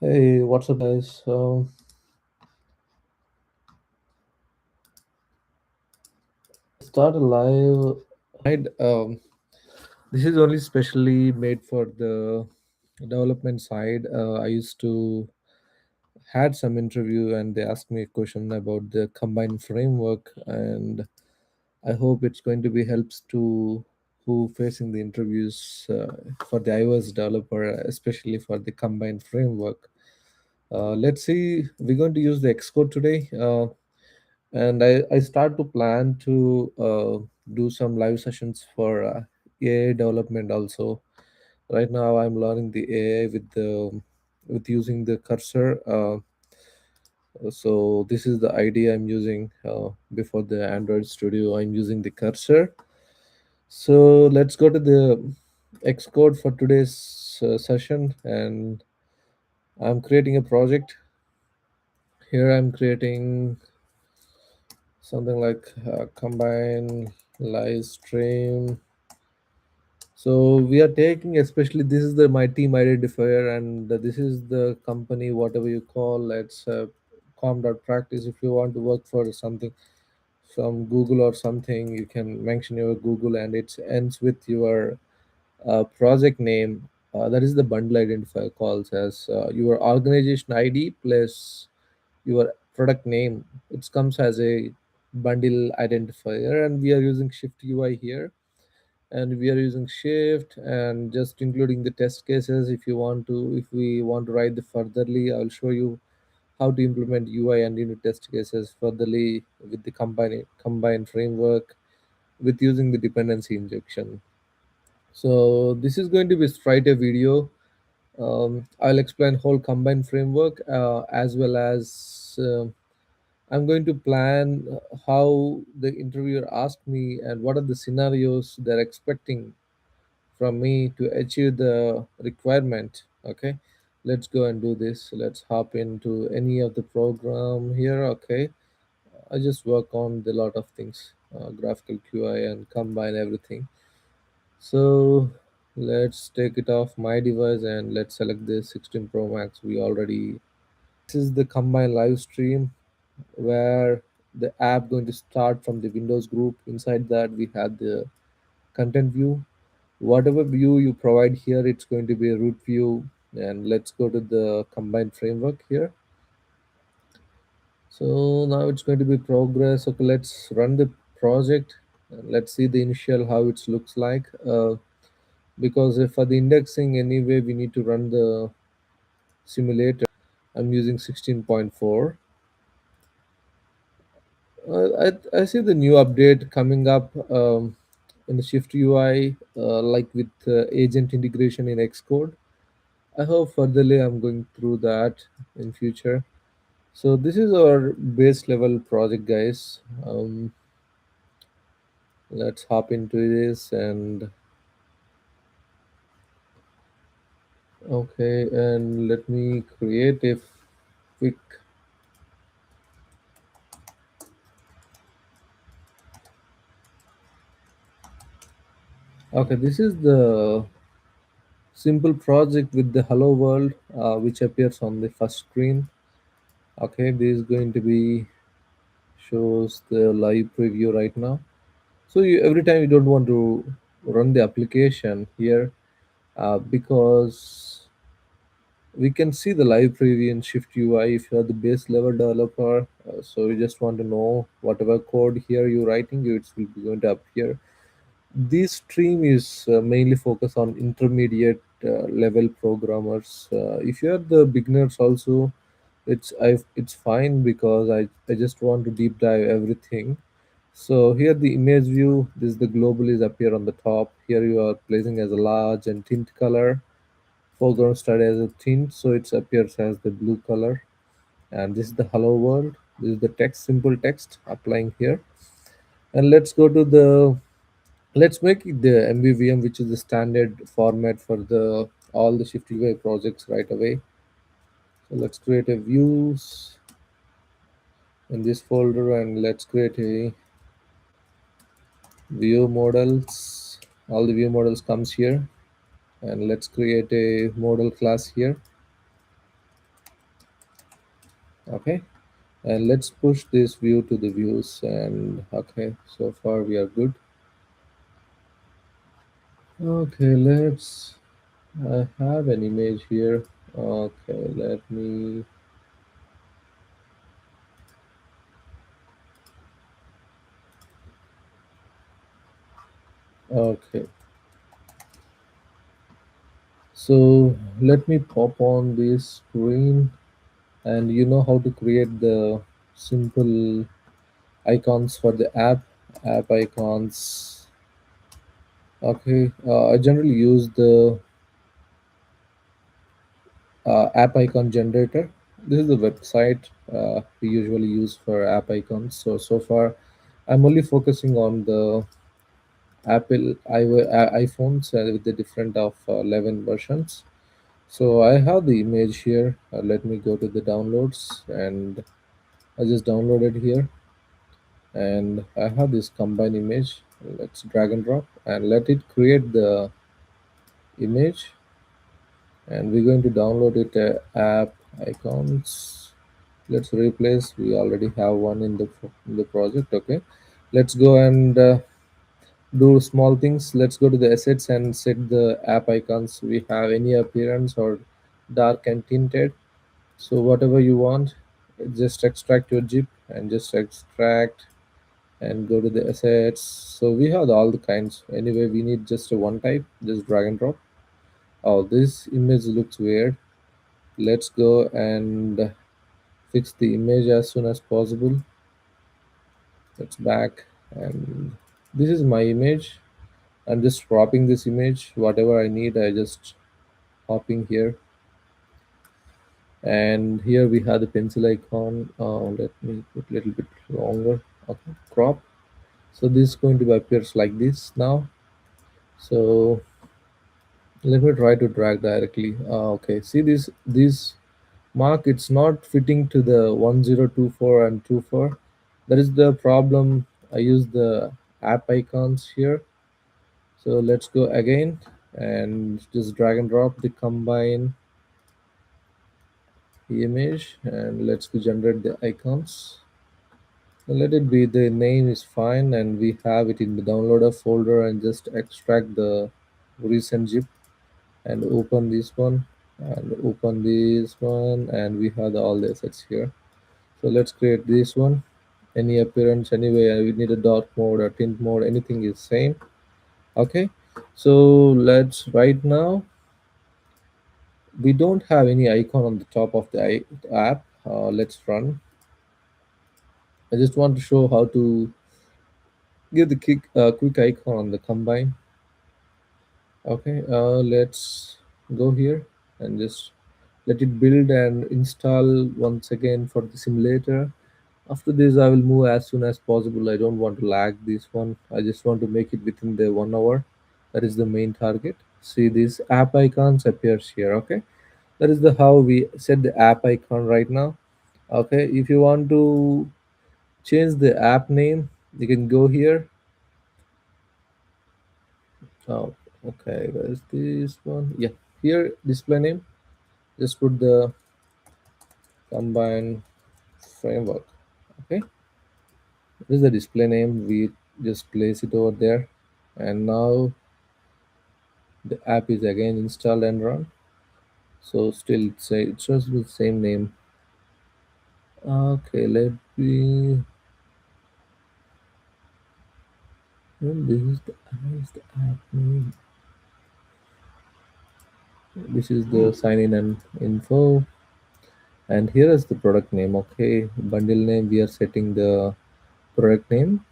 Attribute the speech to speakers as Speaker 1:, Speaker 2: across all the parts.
Speaker 1: Hey, what's up, guys? Start a live. Right, this is only specially made for the development side. I used to had some interview and they asked me a question about the Combine framework, and I hope it's going to be helps to who facing the interviews for the iOS developer, especially for the Combine framework. Let's see. We're going to use the Xcode today. And I start to plan to do some live sessions for AI development also. Right now, I'm learning the AI with using the cursor. So this is the idea I'm using before the Android Studio. I'm using the cursor. So let's go to the Xcode for today's session, and I'm creating a project. Here I'm creating something like combine live stream. So we are taking, especially this is the my team identifier, and this is the company, whatever you call it's com.practice. If you want to work for something from Google or something, you can mention your Google, and it ends with your project name. That is the bundle identifier calls as your organization ID plus your product name. It comes as a bundle identifier, and we are using Shift UI here, and we are using Shift and just including the test cases. If we want to write the furtherly, I'll show you how to implement UI and unit test cases furtherly with the combine framework with using the dependency injection. So this is going to be straight a video. I'll explain whole combine framework as well as I'm going to plan how the interviewer asked me and what are the scenarios they're expecting from me to achieve the requirement. Okay, let's go and do this. Let's hop into any of the program here. Okay, I just work on the lot of things, graphical QI and combine everything. So let's take it off my device and let's select the 16 Pro Max. We already, this is the combine live stream where the app going to start from the Windows group. Inside that we have the content view. Whatever view you provide here, it's going to be a root view. And let's go to the combined framework here. So now it's going to be progress. Okay, let's run the project and let's see the initial how it looks like. Because if for the indexing anyway, we need to run the simulator. I'm using 16.4. I see the new update coming up in the Shift UI, like with agent integration in Xcode. I hope furtherly I'm going through that in future. So this is our base level project, guys. Let's hop into this and okay, and let me create a quick. Okay, this is the simple project with the hello world, which appears on the first screen. Okay, this is going to be shows the live preview right now. So every time you don't want to run the application here, because we can see the live preview in Shift UI if you are the base level developer. So you just want to know whatever code here you're writing, it will be going to appear. This stream is mainly focused on intermediate level programmers. If you're the beginners also, it's fine because I just want to deep dive everything. So here the image view, this is the global is appear on the top. Here you are placing as a large and tint color. Foreground started as a tint, so it appears as the blue color. And this is the hello world. This is the text, simple text applying here. And let's go to the, let's make it the MVVM, which is the standard format for the all the Shift UI projects right away. So let's create a views in this folder and let's create a view models. All the view models comes here, and let's create a model class here. Okay, and let's push this view to the views. And okay, so far we are good. Okay, let's I have an image here. Okay, let me. Okay, so let me pop on this screen, and you know how to create the simple icons for the app icons. Okay, I generally use the app icon generator. This is the website we usually use for app icons. So far, I'm only focusing on the iPhones with the different of 11 versions. So I have the image here. Let me go to the downloads, and I just downloaded here, and I have this combine image. Let's drag and drop and let it create the image, and we're going to download it app icons. Let's replace, we already have one in the project. Okay, let's go and do small things. Let's go to the assets and set the app icons. We have any appearance or dark and tinted, so whatever you want, just extract your zip and just extract and go to the assets. So we have all the kinds. Anyway, we need just a one type, just drag and drop. Oh, this image looks weird. Let's go and fix the image as soon as possible. Let's back, and this is my image. I'm just cropping this image. Whatever I need, I just hopping here. And here we have the pencil icon. Let me put a little bit longer. Okay, crop. So this is going to appears like this now. So let me try to drag directly. Okay, see this mark, it's not fitting to the 1024 and 24. That is the problem. I use the app icons here. So let's go again and just drag and drop the combine image, and let's go generate the icons. So let it be, the name is fine, and we have it in the downloader folder, and just extract the recent zip and open this one and open this one, and we have all the assets here. So let's create this one. Any appearance anyway, we need a dark mode or tint mode, anything is same. Okay, so let's right now, we don't have any icon on the top of the app. Let's run. I just want to show how to give the quick icon on the combine. Okay, let's go here and just let it build and install once again for the simulator. After this, I will move as soon as possible. I don't want to lag this one. I just want to make it within the 1 hour. That is the main target. See, this app icons appears here. Okay, that is the how we set the app icon right now. Okay, if you want to change the app name, you can go here. Oh, okay, where is this one? Yeah, here display name. Just put the combine framework. Okay, this is the display name. We just place it over there, and now the app is again installed and run. So still it shows the same name. Okay, let me. Well, this is the app name. This is the sign in and info, and here is the product name. Okay, bundle name. We are setting the product name.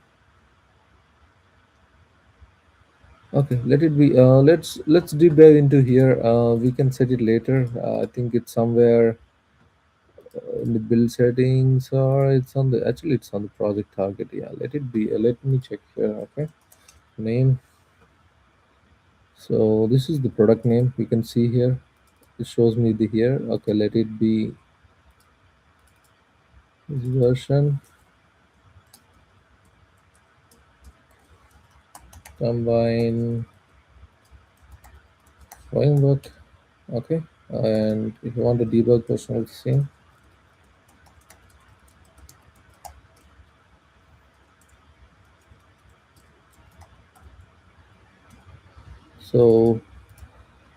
Speaker 1: Okay, let it be. Let's deep dive into here. We can set it later. I think it's somewhere in the build settings, or it's on the actually it's on the project target. Yeah, let it be. Let me check here. Okay, name. So this is the product name. You can see here. It shows me the here. Okay, let it be this version combine framework. Okay, and if you want to debug personal scene, So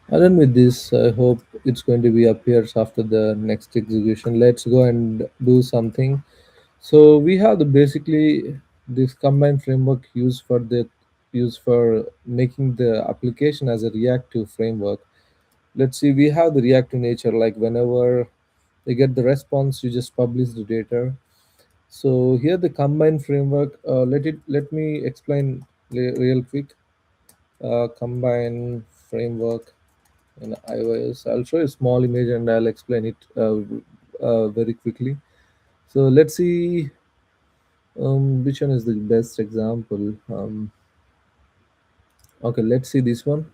Speaker 1: and then with this, I hope it's going to be appears after the next execution. Let's go and do something. So we have the basically this combine framework used for making the application as a reactive framework. Let's see, we have the reactive nature, like whenever you get the response, you just publish the data. So here the combine framework, let me explain real quick. Combine framework in iOS. I'll show you a small image and I'll explain it very quickly. So let's see which one is the best example. Okay, let's see this one.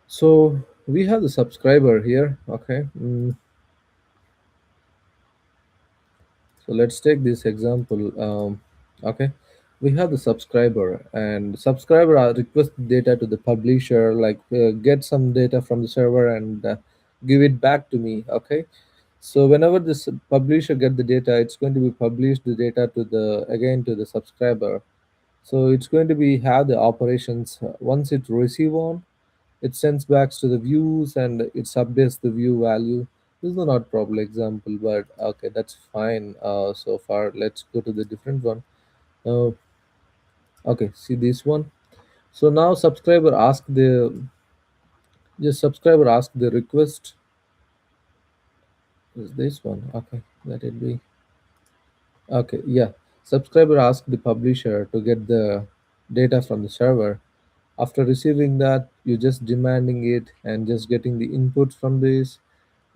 Speaker 1: So we have the subscriber here. Okay, so let's take this example. Okay, we have the subscriber, and subscriber request data to the publisher, like get some data from the server and give it back to me. Okay, so whenever this publisher get the data, it's going to be published the data to the again to the subscriber. So it's going to be have the operations once it receive on, it sends back to the views and it updates the view value. This is not proper example, but okay, that's fine. So far, let's go to the different one. Uh, okay, see this one. So now subscriber ask the request is this one. Okay, let it be. Okay, yeah. Subscriber ask the publisher to get the data from the server. After receiving that, you just demanding it and just getting the input from this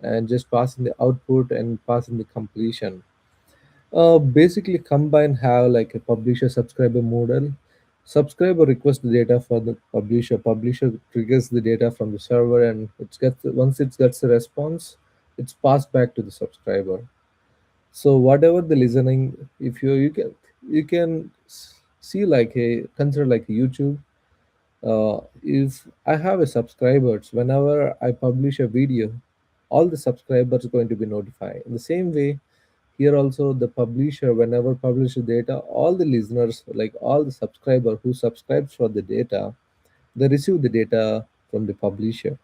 Speaker 1: and just passing the output and passing the completion. Basically, Combine have like a publisher subscriber model. Subscriber requests the data for the publisher. Publisher triggers the data from the server, and once it gets a response, it's passed back to the subscriber. So whatever the listening, if you can see like a consider like a YouTube. If I have a subscribers, whenever I publish a video, all the subscribers are going to be notified. In the same way, here also the publisher, whenever publish the data, all the listeners, like all the subscriber who subscribes for the data, they receive the data from the publisher.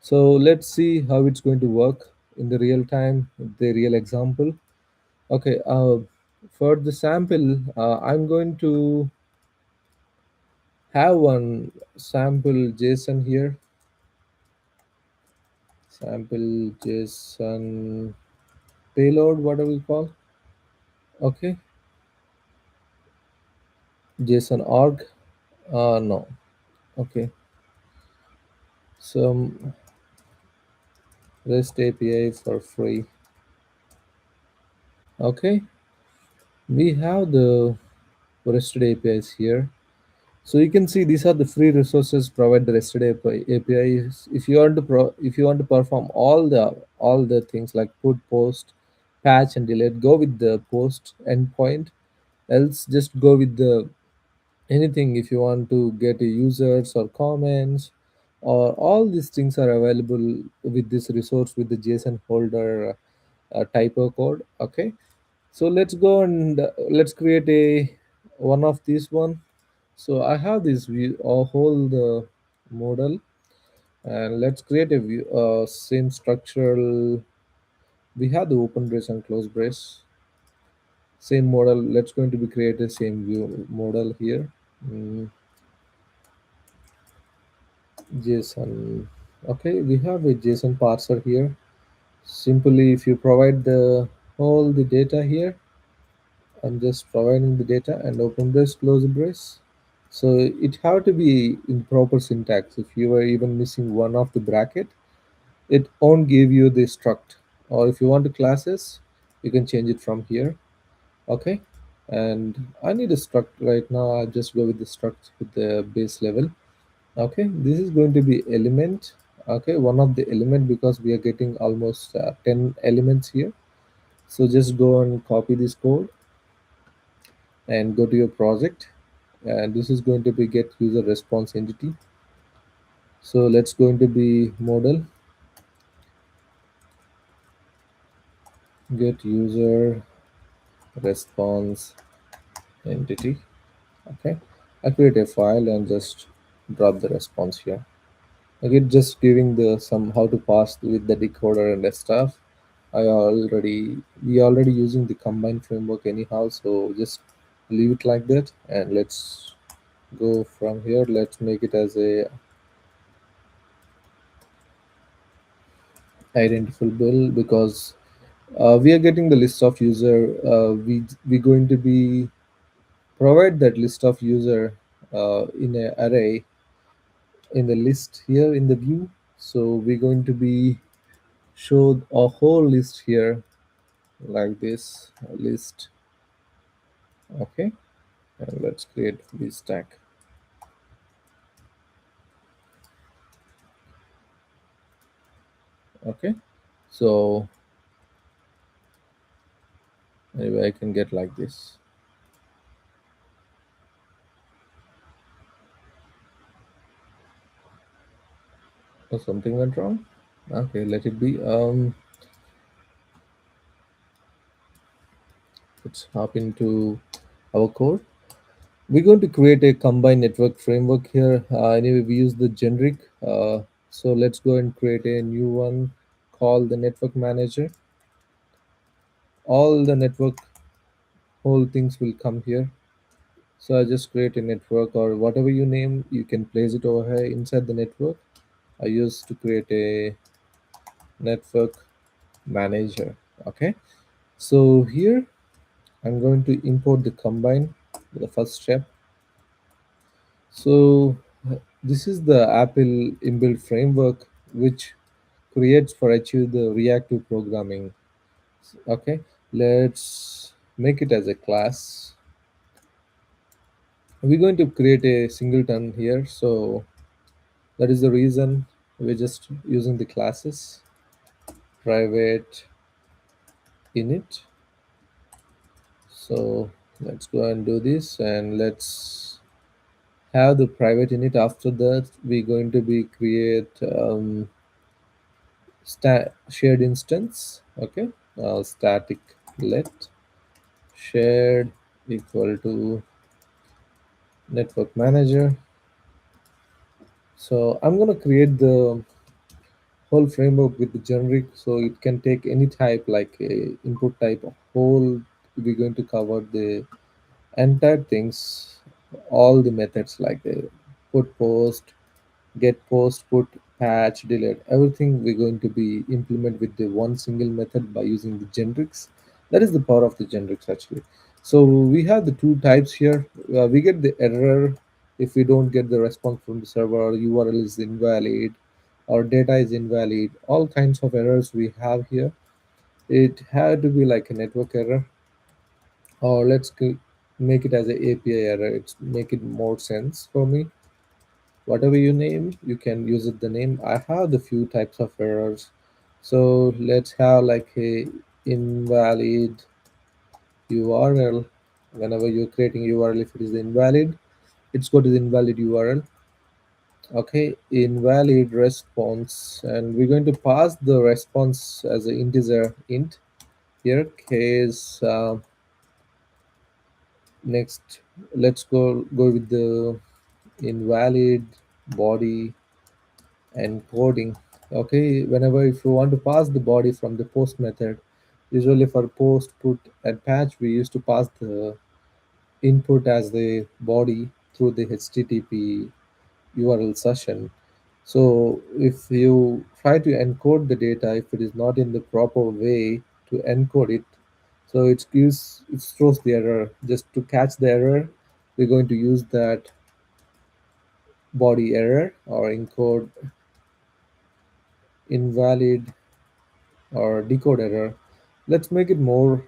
Speaker 1: So let's see how it's going to work in the real time, the real example. Okay, for the sample, I'm going to have one sample JSON here. Sample JSON payload, whatever we call. Okay, JSON org. No. Okay, some REST API for free. Okay, we have the REST APIs here. So you can see these are the free resources provide the REST APIs. If you want to perform all the things like put, post, patch, and delete, go with the post endpoint. Else, just go with the anything if you want to get a users or comments, or all these things are available with this resource with the JSON folder typo code. Okay, so let's go and let's create a one of these one. So I have this view or whole the model, and let's create a view same structural. We have the open brace and close brace, same model. Let's going to be create a same view model here. Mm, JSON. Okay, we have a JSON parser here. Simply, if you provide the all the data here, I'm just providing the data and open brace, close brace. So it have to be in proper syntax. If you are even missing one of the bracket, it won't give you the struct. Or if you want the classes, you can change it from here. Okay. And I need a struct right now. I'll just go with the struct with the base level. Okay, this is going to be element. Okay, one of the element because we are getting almost 10 elements here. So just go and copy this code and go to your project, and this is going to be get user response entity. So let's going to be model get user response entity. Okay, I create a file and just drop the response here. Okay, just giving the some how to pass with the decoder and the stuff. We already using the combine framework anyhow, so just leave it like that, and let's go from here. Let's make it as a identifiable because we are getting the list of user. We going to be provide that list of user in a array in the list here in the view. So we're going to be show a whole list here like this list. Okay, and let's create this stack. Okay, so anyway I can get like this. Oh, something went wrong. Okay, let it be. Let's hop into our code. We're going to create a combined network framework here. Anyway, we use the generic. So let's go and create a new one called the network manager. All the network whole things will come here. So I just create a network or whatever you name, you can place it over here inside the network. I used to create a network manager. Okay. So here I'm going to import the combine, the first step. So this is the Apple inbuilt framework which creates for achieve the reactive programming. Okay, let's make it as a class. We're going to create a singleton here, so that is the reason we're just using the classes private init. So let's go and do this, and let's have the private init. After that we're going to be create shared instance. Okay, static let shared equal to network manager. So I'm going to create the whole framework with the generic, so it can take any type like a input type of whole. We're going to cover the entire things, all the methods like the put post, get post, put, patch, delete, everything we're going to be implement with the one single method by using the generics. That is the power of the generics actually. So we have the two types here. We get the error if we don't get the response from the server, or URL is invalid, or data is invalid. All kinds of errors we have here. It had to be like a network error, or make it as a API error. It's make it more sense for me. Whatever you name, you can use it the name. I have the few types of errors. So let's have like a invalid URL. Whenever you're creating URL, if it is invalid, it's go to the invalid URL. Okay, invalid response, and we're going to pass the response as an integer int here. Case next, let's go with the invalid body and coding. Okay, whenever if you want to pass the body from the post method, usually for post, put, and patch, we used to pass the input as the body through the HTTP URL session. So if you try to encode the data, if it is not in the proper way to encode it, so it throws the error. Just to catch the error, we're going to use that body error or encode invalid or decode error. Let's make it more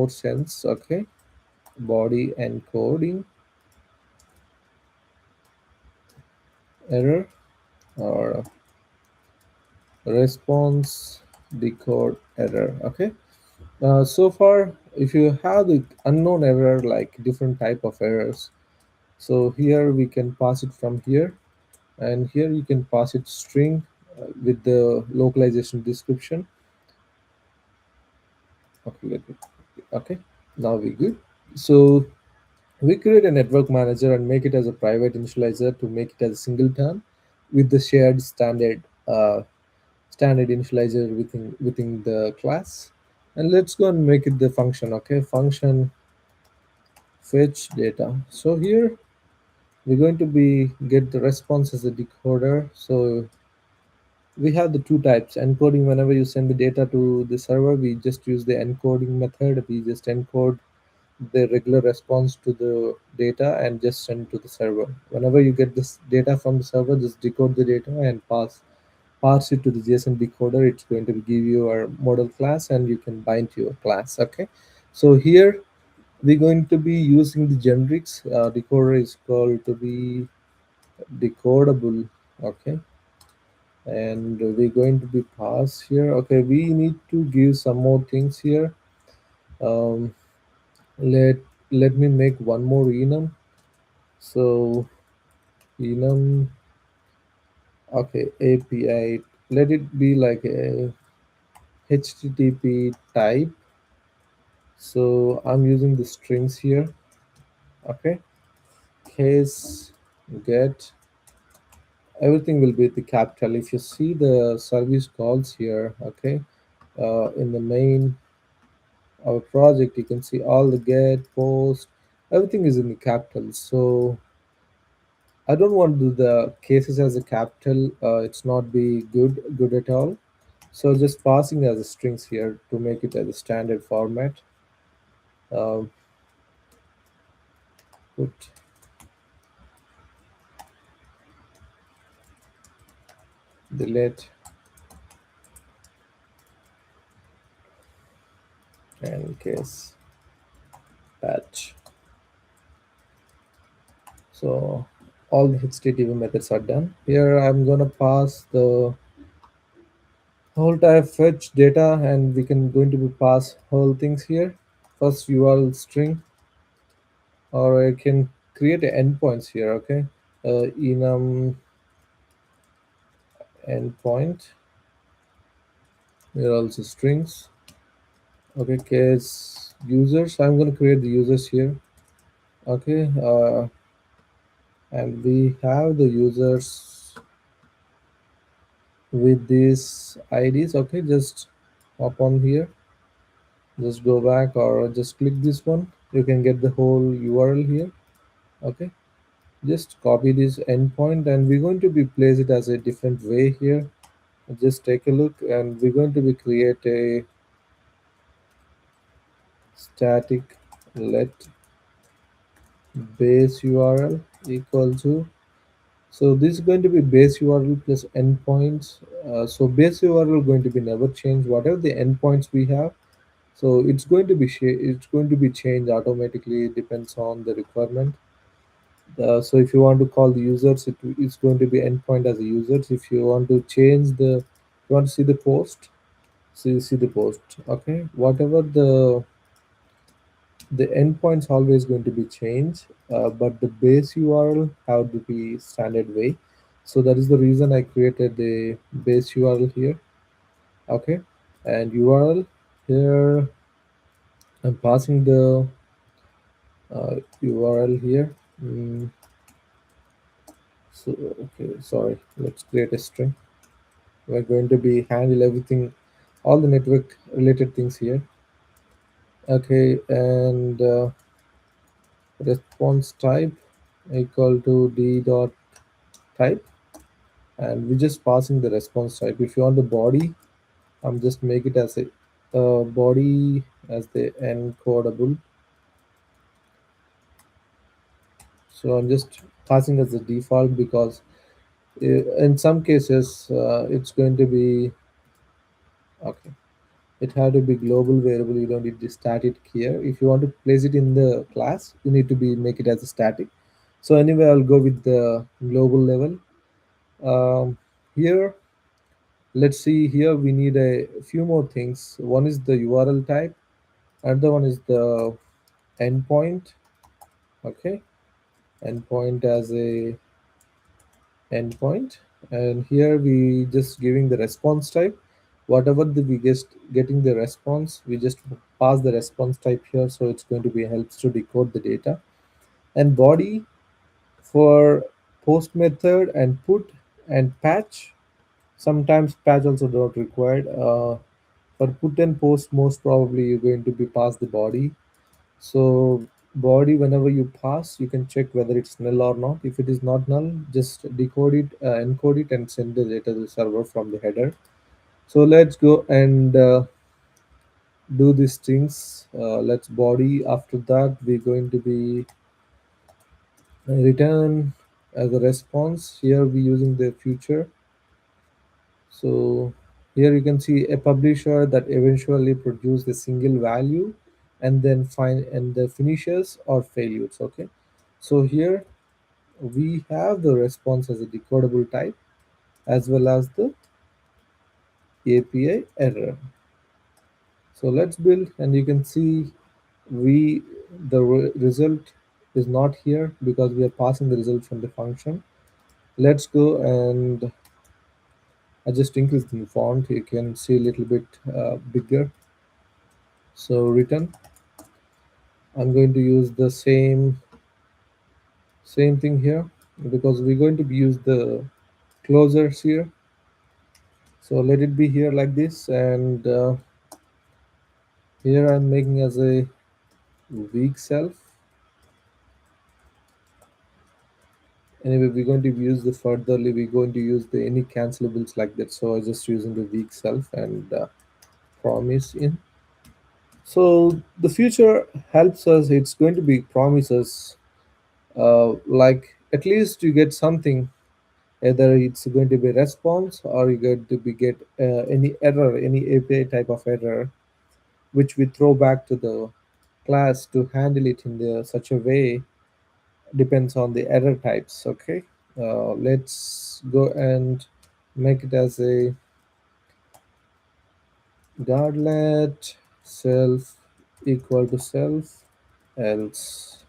Speaker 1: sense. Okay, body encoding error or response decode error. Okay, so far if you have the unknown error like different type of errors, so here we can pass it from here, and here you can pass it string with the localization description. Okay, okay, now we good. So We create a network manager and make it as a private initializer to make it as a singleton with the shared standard initializer within the class. And let's go and make it the function. Okay, function fetch data. So here we're going to be get the response as a decoder. So we have the two types encoding. Whenever you send the data to the server, we just use the encoding method. We just encode the regular response to the data and just send to the server. Whenever you get this data from the server, just decode the data and parse it to the JSON decoder. It's going to give you our model class and you can bind to your class. Okay, so here we're going to be using the generics. Decoder is called to be decodable. Okay, and we're going to be pass here. Okay, we need to give some more things here. um, let let me make one more enum. So enum, okay, API, let it be like a HTTP type. So I'm using the strings here. Okay, case get, everything will be the capital. If you see the service calls here, okay, in the main our project, you can see all the get, post, everything is in the capital. So I don't want to do the cases as a capital. It's not be good at all. So just passing as a strings here to make it as a standard format. Um, put delete and case patch. So all the HTTP methods are done. Here I'm gonna pass the whole type fetch data, and we can going to be pass whole things here. First URL string, or I can create a endpoints here. Okay, enum endpoint. Here also strings. Okay, case users. I'm going to create the users here. Okay, and we have the users with these IDs. Okay, just hop on here. Just go back or just click this one. You can get the whole URL here. Okay, just copy this endpoint, and we're going to be place it as a different way here. Just take a look, and we're going to be create a static let base URL equal to. So this is going to be base URL plus endpoints. So base URL going to be never change whatever the endpoints we have. So it's going to be changed automatically. It depends on the requirement. So if you want to call the users, it's going to be endpoint as a users. If you want to change the, you want to see the post, so you see the post. Okay, whatever the endpoint's always going to be changed, but the base URL have to be standard way. So that is the reason I created the base URL here. Okay, and URL here, I'm passing the URL here. So okay, sorry. Let's create a string. We're going to be handle everything, all the network related things here. Okay, and response type equal to d dot type, and we're just passing the response type. If you want the body, I'm just make it as a body as the encodable. So I'm just passing as the default because in some cases it's going to be okay. It had to be global variable. You don't need the static here. If you want to place it in the class, you need to be make it as a static. So anyway, I'll go with the global level. Here, let's see here. We need a few more things. One is the URL type. Another one is the endpoint. Okay, endpoint as a endpoint, and here we just giving the response type. Whatever the we just getting the response, we just pass the response type here. So it's going to be helps to decode the data. and body for post method and put and patch. Sometimes patch also not required. For put and post, most probably you're going to be pass the body. So body, whenever you pass, you can check whether it's null or not. If it is not null, just decode it, encode it, and send the data to the server from the header. So let's go and do these things. Let's body. After that, we're going to be return as a response. Here we're using the future. So here you can see a publisher that eventually produce a single value and then find and the finishes or failures. Okay. So here we have the response as a decodable type as well as the API error. So let's build, and you can see we the result is not here because we are passing the result from the function. Let's go and I just increase the font. You can see a little bit bigger. So return. I'm going to use the same thing here because we're going to use the closures here. So let it be here like this, and here I'm making as a weak self. Anyway, we're going to use the furtherly, we're going to use the any cancellables like that. So I just using the weak self and promise in. So the future helps us. It's going to be promises like at least you get something. Either it's going to be response or you're going to be get any error, any API type of error, which we throw back to the class to handle it in the such a way depends on the error types. Okay, let's go and make it as a guardlet self equal to self else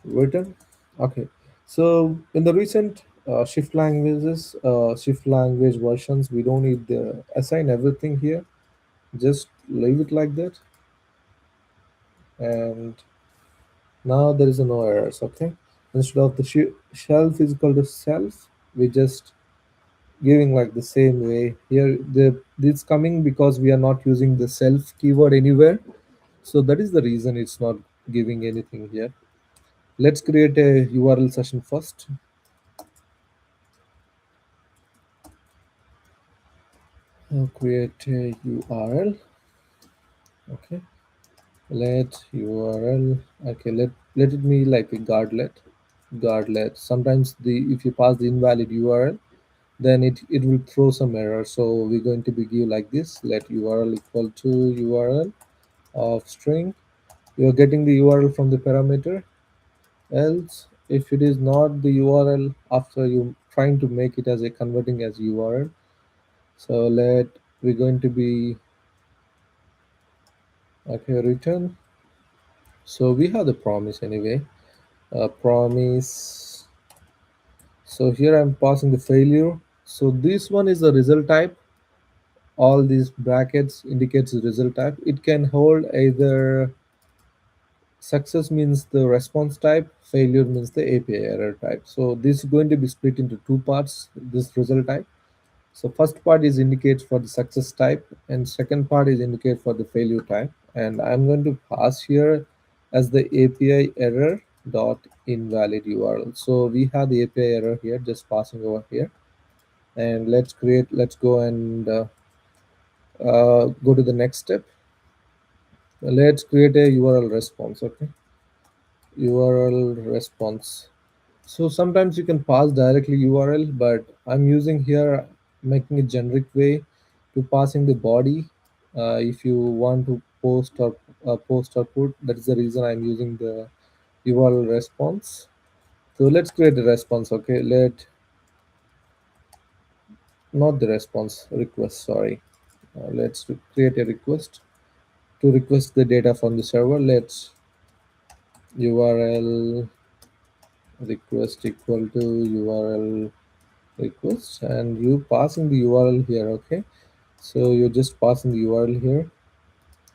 Speaker 1: written. Okay, so in the recent shift language versions, we don't need the assign everything here. Just leave it like that, and now there is no errors. Okay, instead of the shelf is equal to self, we just giving like the same way here. The this coming because we are not using the self keyword anywhere, so that is the reason it's not giving anything here. Let's create a URL session first. I'll create a URL. Okay, let URL. Okay, let it be like a guardlet. Sometimes the if you pass the invalid URL, then it will throw some error. So we're going to be give like this. Let URL equal to URL of string. You are getting the URL from the parameter. Else, if it is not the URL after you trying to make it as a converting as URL, so let we're going to be okay return. So we have the promise anyway. Promise. So here I'm passing the failure. So this one is the result type. All these brackets indicates the result type. It can hold either success means the response type, failure means the API error type. So this is going to be split into two parts, this result type. So first part is indicates for the success type and second part is indicate for the failure type. And I'm going to pass here as the API error dot invalid URL. So we have the API error here, just passing over here. And let's go and go to the next step. Let's create a URL response. Okay, URL response. So sometimes you can pass directly URL, but I'm using here making a generic way to passing the body. If you want to post or put, that is the reason I'm using the URL response. So let's create a response. Okay, let not the response request. Sorry, let's create a request to request the data from the server. Let's URL request equal to URL request and you passing the URL here. Okay, so you're just passing the URL here,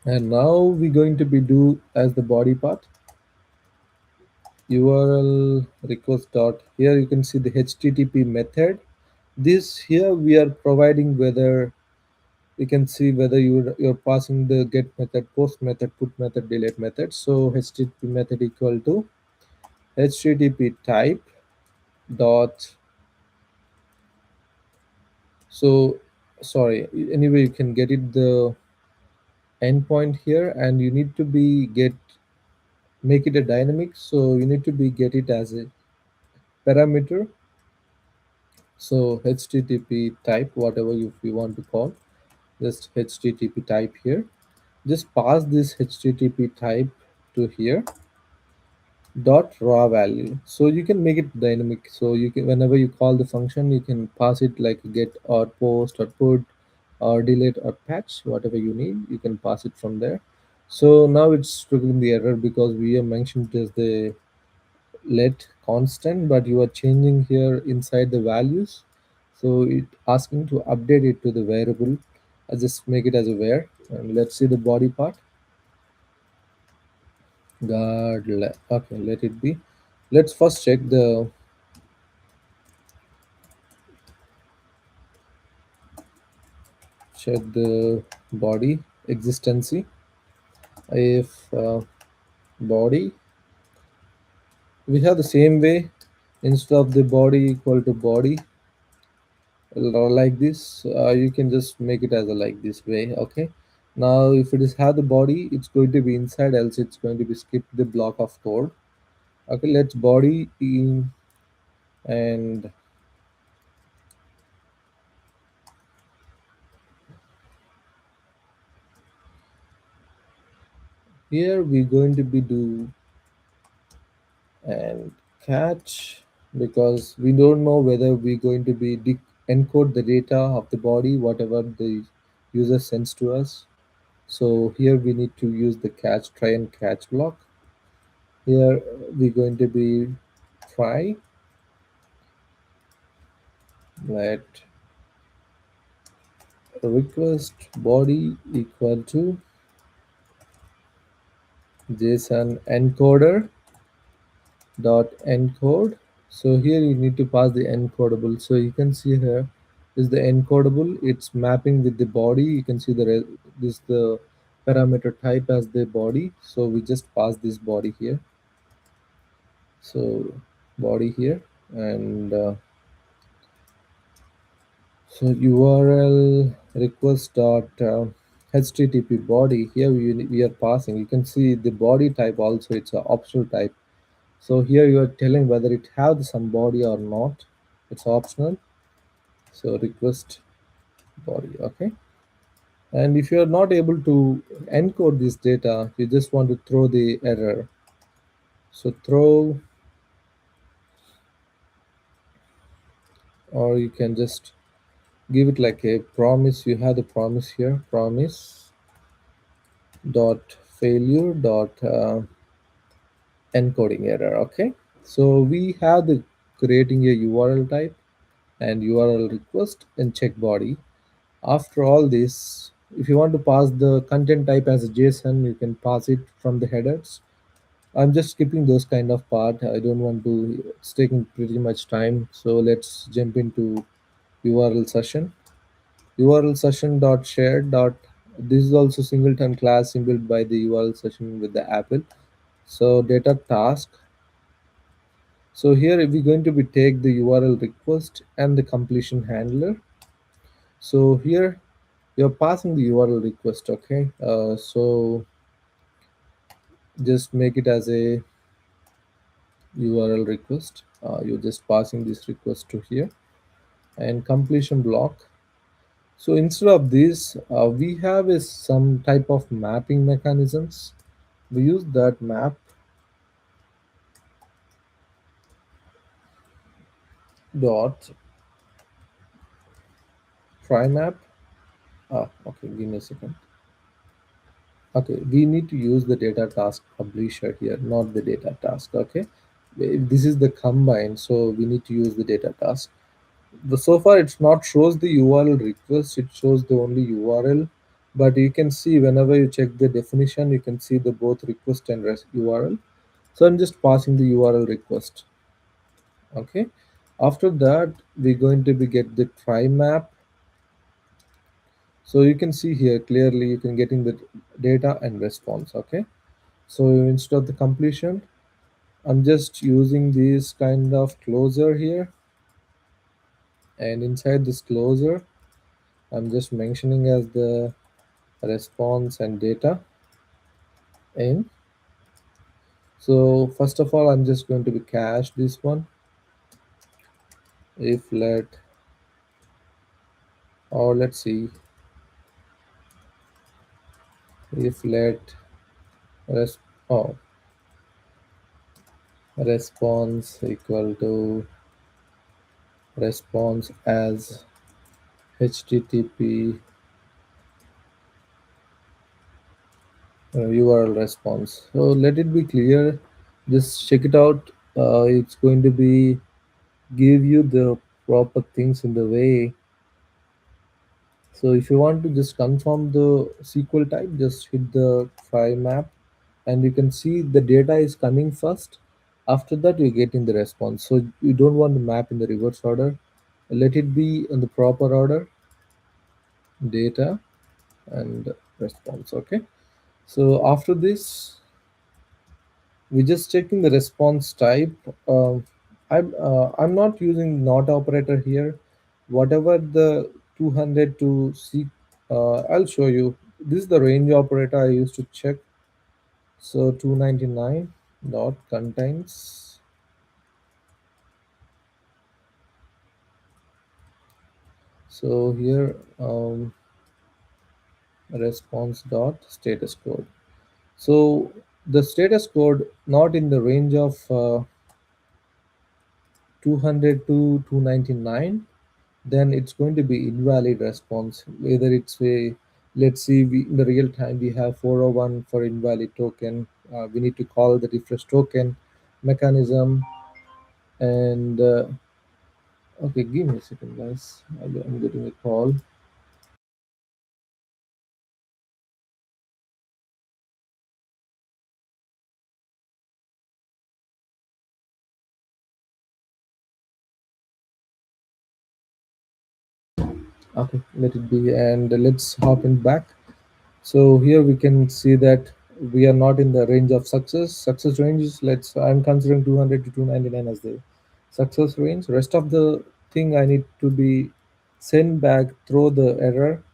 Speaker 1: and now we're going to be do as the body part. URL request dot, here you can see the HTTP method. This here we are providing whether you can see whether you're passing the get method, post method, put method, delete method. So HTTP method equal to HTTP type dot, so sorry, anyway you can get it the endpoint here, and you need to be get make it a dynamic, so you need to be get it as a parameter. So HTTP type, whatever you want to call, just HTTP type here. Just pass this HTTP type to here dot raw value. So you can make it dynamic. So you can, whenever you call the function, you can pass it like get or post or put or delete or patch, whatever you need. You can pass it from there. So now it's triggering the error because we have mentioned it as the let constant, but you are changing here inside the values. So it asking to update it to the variable. I just make it as a var, and let's see the body part. Okay, let it be. Let's first check the body existency. If body, we have the same way. Instead of the body equal to body like this, you can just make it as a like this way. Okay, now if it is have the body, it's going to be inside, else it's going to be skip the block of code. Okay, let's body in, and here we're going to be do and catch, because we don't know whether we're going to be encode the data of the body whatever the user sends to us. So here we need to use the catch, try and catch block. Here we're going to be try let request body equal to JSON encoder dot encode. So here you need to pass the encodable. So you can see here is the encodable, it's mapping with the body. You can see this the parameter type as the body, so we just pass this body here. So body here, and so URL request dot HTTP body, here we are passing. You can see the body type also, it's an optional type. So here you are telling whether it has some body or not. It's optional. So request body. Okay. And if you are not able to encode this data, you just want to throw the error. So throw, or you can just give it like a promise. You have the promise here. Promise dot failure dot encoding error. Okay. So we have the creating a URL type and URL request and check body. After all this, if you want to pass the content type as a JSON, you can pass it from the headers. I'm just skipping those kind of part. I don't want to, it's taking pretty much time. So let's jump into URL session. URL session dot shared dot, this is also singleton class inbuilt by the URL session with the Apple. So data task. So here we're going to be take the URL request and the completion handler. So here you're passing the URL request. Okay, so just make it as a URL request. You're just passing this request to here, and completion block. So instead of this, we have is some type of mapping mechanisms. We use that map dot try map. Okay, give me a second. Okay, we need to use the data task publisher here, not the data task. Okay, this is the combine, so we need to use the data task. So far it's not shows the URL request, it shows the only URL. But you can see whenever you check the definition, you can see the both request and URL. So I'm just passing the URL request. Okay, after that we're going to be get the try map. So you can see here clearly you can getting the data and response. Okay, so instead of the completion, I'm just using this kind of closure here, and inside this closure I'm just mentioning as the response and data in. So first of all I'm just going to be cache this one, if let, or let's see, if let res- oh, response equal to response as http URL response. So let it be clear, just check it out. It's going to be give you the proper things in the way. So if you want to just confirm the SQL type, just hit the try map, and you can see the data is coming first. After that, you're getting the response. So you don't want to map in the reverse order. Let it be in the proper order, data and response. Okay. So after this, we're just checking the response type. Um, I'm not using not operator here. Whatever the 200 to C, I'll show you. This is the range operator I used to check. So 299 dot contains. So here response dot status code. So the status code not in the range of 200 to 299, then it's going to be invalid response. Whether it's a, let's see, in the real time we have 401 for invalid token. We need to call the refresh token mechanism. And okay, give me a second, guys. I'm getting a call. Okay, let it be, and let's hop in back. So here we can see that we are not in the range of success. Success range is, let's, I'm considering 200 to 299 as the success range. Rest of the thing I need to be send back, throw the error.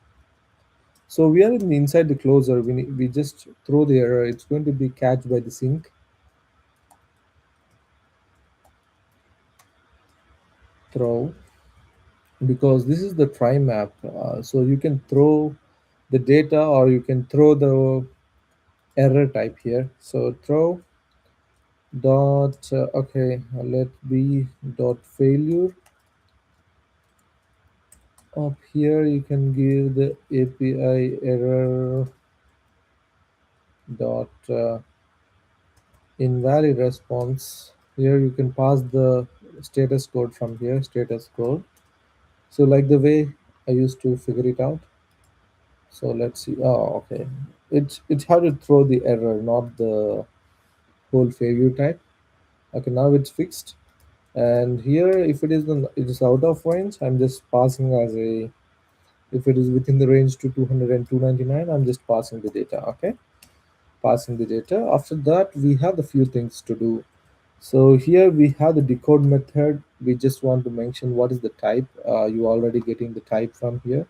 Speaker 1: So we are inside the closer. We just throw the error. It's going to be catched by the sync throw, because this is the try map. So you can throw the data or you can throw the error type here. So throw dot okay, let be dot failure. Up here you can give the API error dot invalid response. Here you can pass the status code from here, status code. So like the way I used to figure it out. So let's see. Oh, okay. It's how to throw the error, not the whole failure type. Okay, now it's fixed. And here, if it is out of range, I'm just passing as a, if it is within the range to 200 and 299, I'm just passing the data. Okay, passing the data. After that, we have a few things to do. So here we have the decode method. We just want to mention what is the type. You already getting the type from here.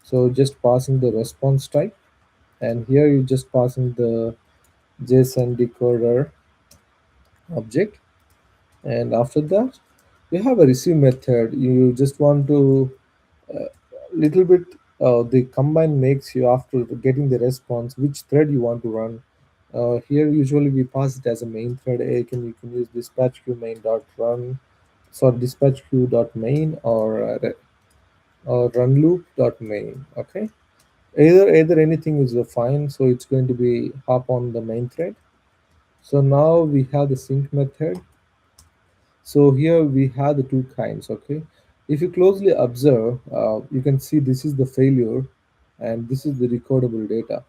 Speaker 1: So just passing the response type, and here you just passing the JSON decoder object. And after that, we have a receive method. You just want to little bit, the combine makes you, after getting the response, which thread you want to run. Here usually we pass it as a main thread. You can use dispatch queue main dot run, so dispatch queue dot main, or run loop dot main. Okay, either anything is fine. So it's going to be hop on the main thread. So now we have the sync method. So here we have the two kinds. Okay, if you closely observe, you can see this is the failure, and this is the recordable data.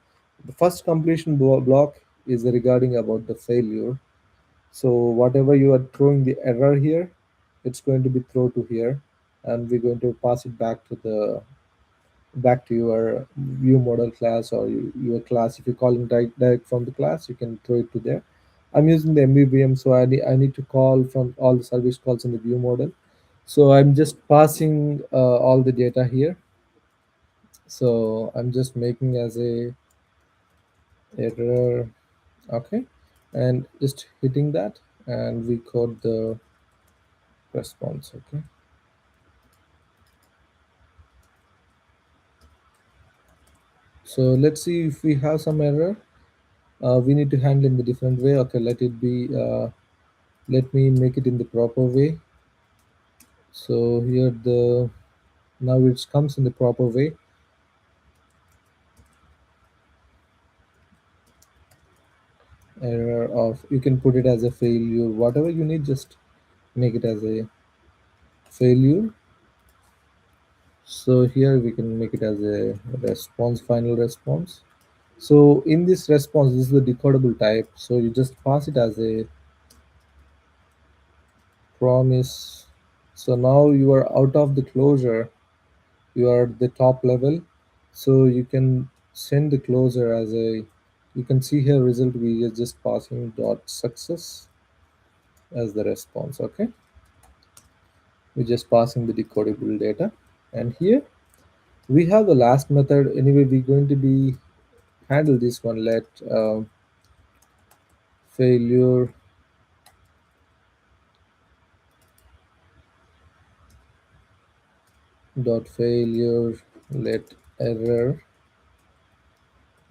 Speaker 1: The first completion block is regarding about the failure, So whatever you are throwing the error here, it's going to be thrown to here, and we're going to pass it back to your view model class, or your class. If you're calling direct from the class, you can throw it to there. I'm using the MVVM, so I need to call from all the service calls in the view model. So I'm just passing all the data here. So I'm just making as a error, okay, and just hitting that, and we code the response, okay. So let's see if we have some error. We need to handle in the different way. Okay, let it be. Let me make it in the proper way. So here the now it comes in the proper way. Error of, you can put it as a failure, whatever you need, just make it as a failure. So here we can make it as a response, final response. So in this response, this is the decodable type. So you just pass it as a promise. So now you are out of the closure, you are at the top level. So you can send the closure as a, you can see here result, we are just passing dot success as the response, okay. We're just passing the decodable data. And here we have the last method. Anyway, we're going to be handle this one. Let failure dot failure, let error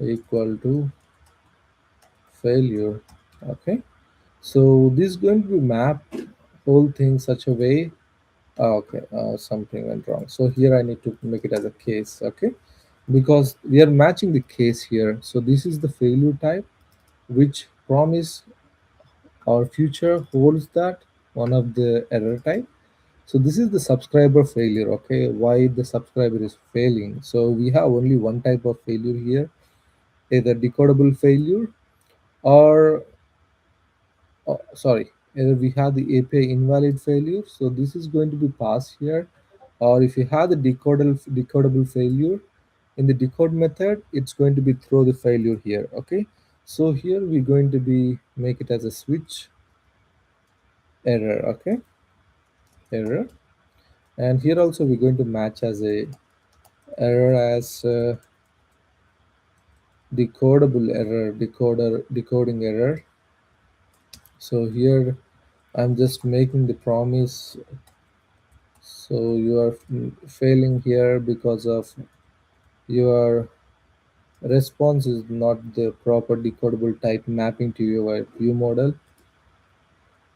Speaker 1: equal to failure, okay. So this is going to be mapped whole thing such a way. Okay, something went wrong. So here I need to make it as a case, okay, because we are matching the case here. So this is the failure type, which promise our future holds that one of the error type. So this is the subscriber failure, okay, why the subscriber is failing. So we have only one type of failure here, either decodable failure, or sorry, either we have the API invalid failure. So this is going to be passed here, or if you have the decodable failure in the decode method, it's going to be throw the failure here, okay. So here we're going to be make it as a switch error, okay, error. And here also we're going to match as a error as decodable error, decoding error. So here I'm just making the promise. So you are failing here because of your response is not the proper decodable type mapping to your view model.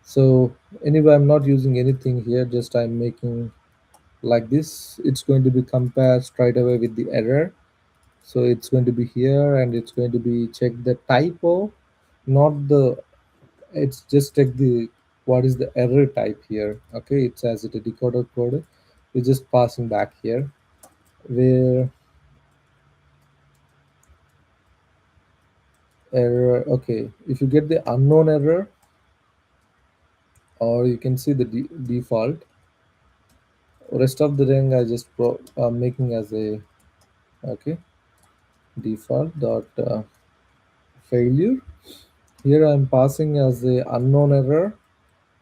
Speaker 1: So anyway, I'm not using anything here, just I'm making like this. It's going to be compared straight away with the error. So it's going to be here, and it's going to be check the typo, not the, it's just check the what is the error type here, okay. It's as it a decoder code, we're just passing back here, where error, okay, if you get the unknown error, or you can see the default, rest of the ring I just making as a, okay, default dot failure. Here I'm passing as a unknown error.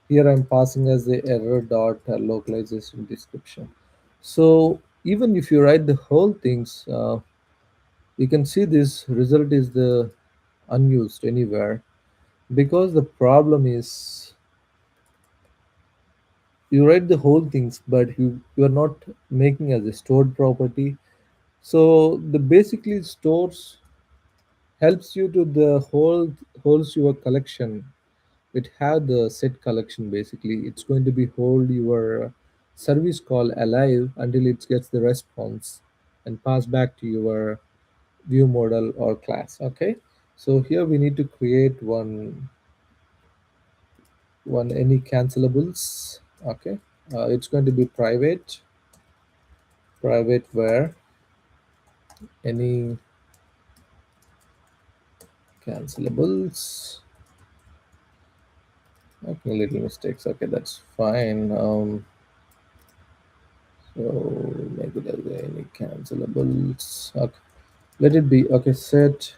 Speaker 1: Here I'm passing as the error dot localization description. So even if you write the whole things, you can see this result is the unused anywhere, because the problem is you write the whole things, but you are not making as a stored property. So the basically stores helps you to the whole holds your collection. It had the set collection. Basically it's going to be hold your service call alive until it gets the response and pass back to your view model or class, okay. So here we need to create one any cancellables, okay. It's going to be private where any cancellables, Okay, little mistakes. Okay, that's fine. So maybe there's any cancellables. Okay, let it be. Okay, set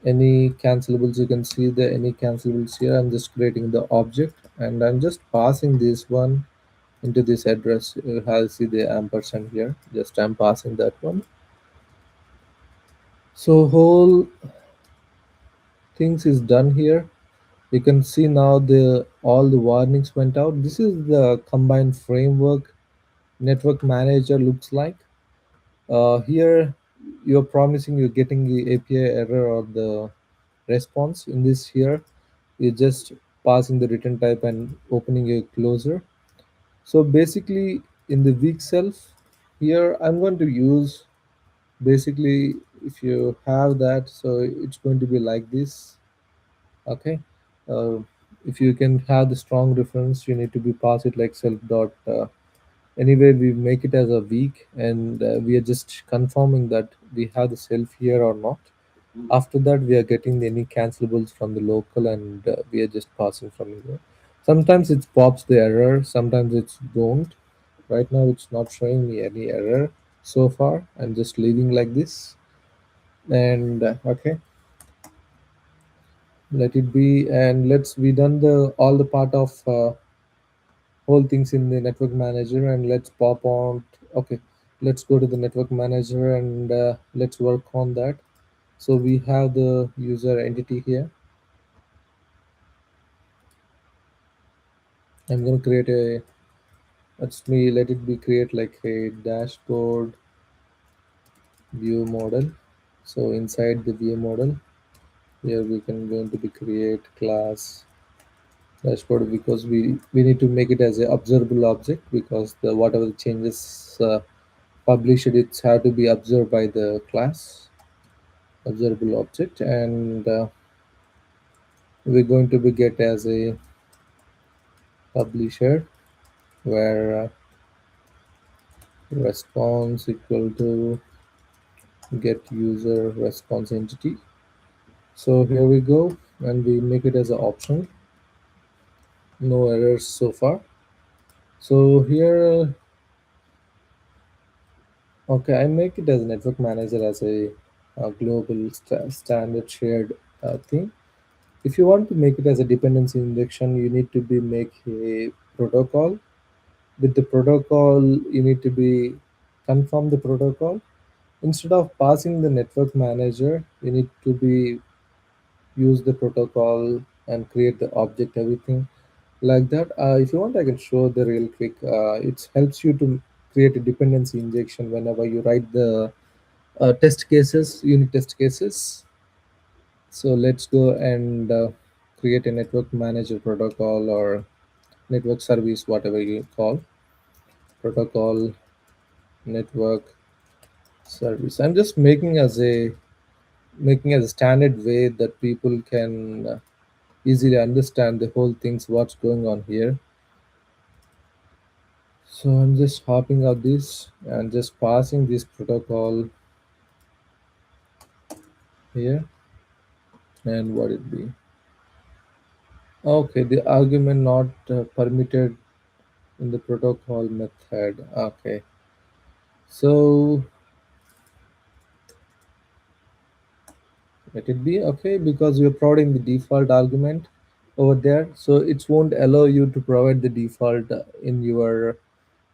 Speaker 1: any cancellables. You can see the any cancellables here. I'm just creating the object and I'm just passing this one into this address. You have see the ampersand here. Just I'm passing that one. So whole things is done here. You can see now the all the warnings went out. This is the combined framework network manager looks like. Here you're promising you're getting the API error or the response. In this here, you're just passing the return type and opening a closer. So basically in the weak self, here I'm going to use basically if you have that, so it's going to be like this. Okay. uh, if you can have the strong reference, you need to be pass it like self dot anyway we make it as a week, and we are just confirming that we have the self here or not. After that we are getting any cancellables from the local, and we are just passing from here. Sometimes it pops the error, sometimes it's don't. Right now it's not showing me any error so far. I'm just leaving like this. And okay, let it be, and let's we done the all the part of whole things in the network manager, and let's pop on. Okay, let's go to the network manager and let's work on that. So we have the user entity here. I'm going to create a, let's me let it be create like a dashboard view model. So inside the view model, here we can going to be create class dashboard, because we need to make it as a observable object, because the whatever the changes published, it's had to be observed by the class observable object. And we're going to be get as a publisher, where response equal to get user response entity. So here we go, and we make it as an option. No errors so far. So here, okay, I make it as a network manager as a global standard shared thing. If you want to make it as a dependency injection, you need to be make a protocol. With the protocol, you need to be confirm the protocol. Instead of passing the network manager, you need to be use the protocol and create the object, everything like that. If you want, I can show the real quick. It helps you to create a dependency injection whenever you write the test cases, unit test cases. So let's go and create a network manager protocol or network service, whatever you call protocol network service. I'm just making as a standard way that people can easily understand the whole things what's going on here. So I'm just hopping out this and just passing this protocol here. And what it be? Okay, the argument not permitted in the protocol method. Okay, so let it be. Okay, because you're providing the default argument over there, so it won't allow you to provide the default in your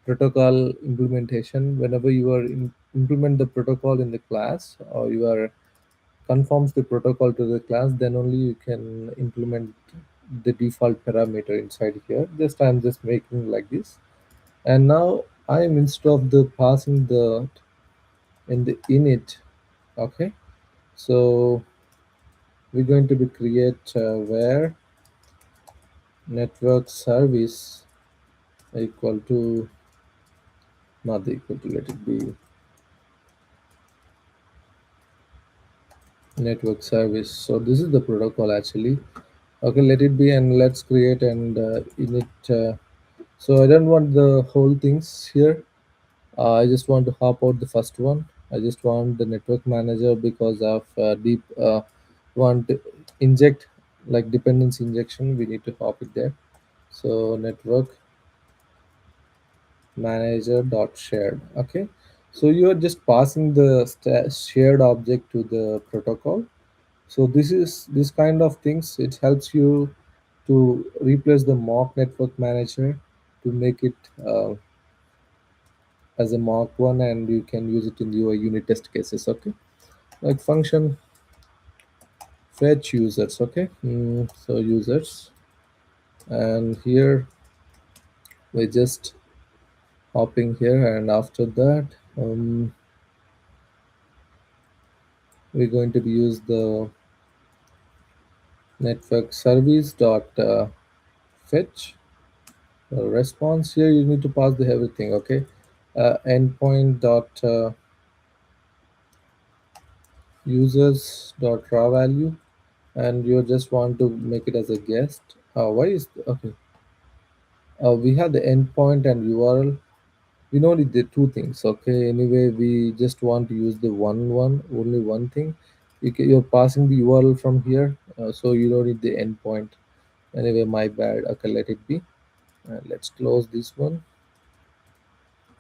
Speaker 1: protocol implementation. Whenever you are implement the protocol in the class, or you are conforms the protocol to the class, then only you can implement the default parameter inside here. Just I'm just making like this. And now I am, instead of the passing the in the init. Okay, so we're going to be create where network service equal to, not the equal to, let it be network service. So this is the protocol actually. Okay, let it be, and let's create and init. So I don't want the whole things here. I just want to hop out the first one. I just want the network manager because of deep want to inject like dependency injection, we need to hop it there. So network manager dot shared. Okay, so you are just passing the shared object to the protocol. So this kind of things, it helps you to replace the mock network manager to make it as a mock one, and you can use it in your unit test cases. Okay, like function fetch users. Okay, so users, and here we just hopping here, and after that we're going to use the network service dot fetch response. Here you need to pass the everything. Okay, endpoint dot users dot raw value, and you just want to make it as a guest. Why is okay, we have the endpoint and URL. We know the two things. Okay, anyway, we just want to use the only one thing. You're passing the URL from here, so you don't need the endpoint. Anyway, my bad. Okay, let it be. Let's close this one.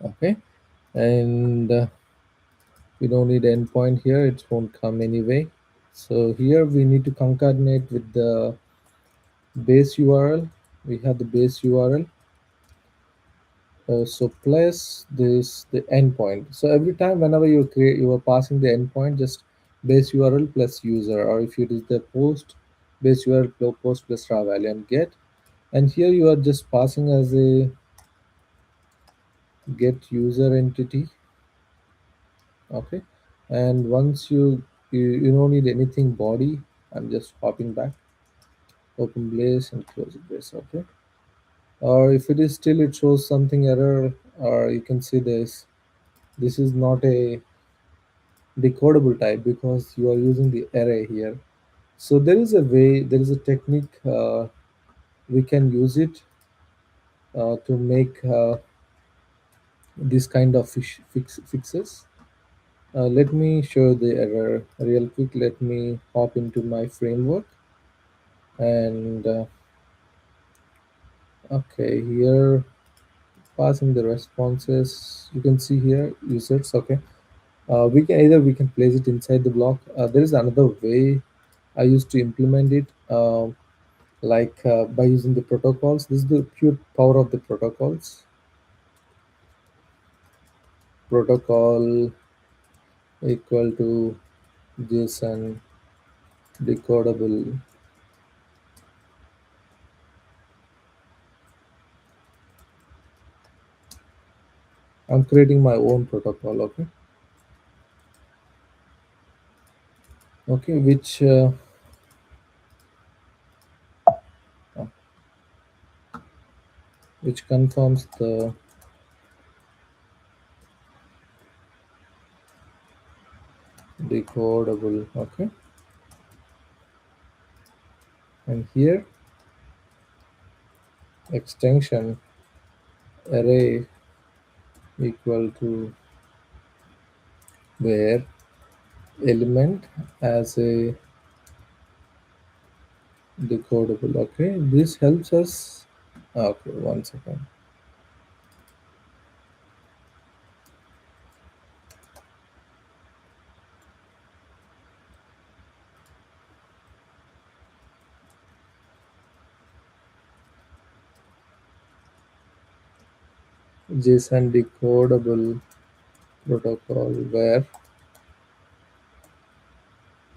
Speaker 1: Okay, and we don't need endpoint here, it won't come anyway. So here we need to concatenate with the base URL. We have the base URL. So plus this the endpoint. So every time whenever you are passing the endpoint, just base URL plus user, or if it is the post, base URL post plus raw value and get. And here you are just passing as a get user entity. Okay, and once you don't need anything body. I'm just hopping back, open blaze and close it blaze. Okay, or if it is still it shows something error, or you can see this is not a decodable type because you are using the array here. So there is a way, there is a technique, we can use it to make this kind of fixes. Let me show the error real quick. Let me hop into my framework, and okay, here passing the responses, you can see here users. Okay, we can place it inside the block. There is another way I used to implement it, like by using the protocols. This is the pure power of the protocols. Protocol equal to JSON decodable. I'm creating my own protocol. Okay, okay, uh, which confirms the decodable. Okay, and here extension array equal to where element as a decodable. Okay, this helps us. Okay, one second. JSON decodable protocol where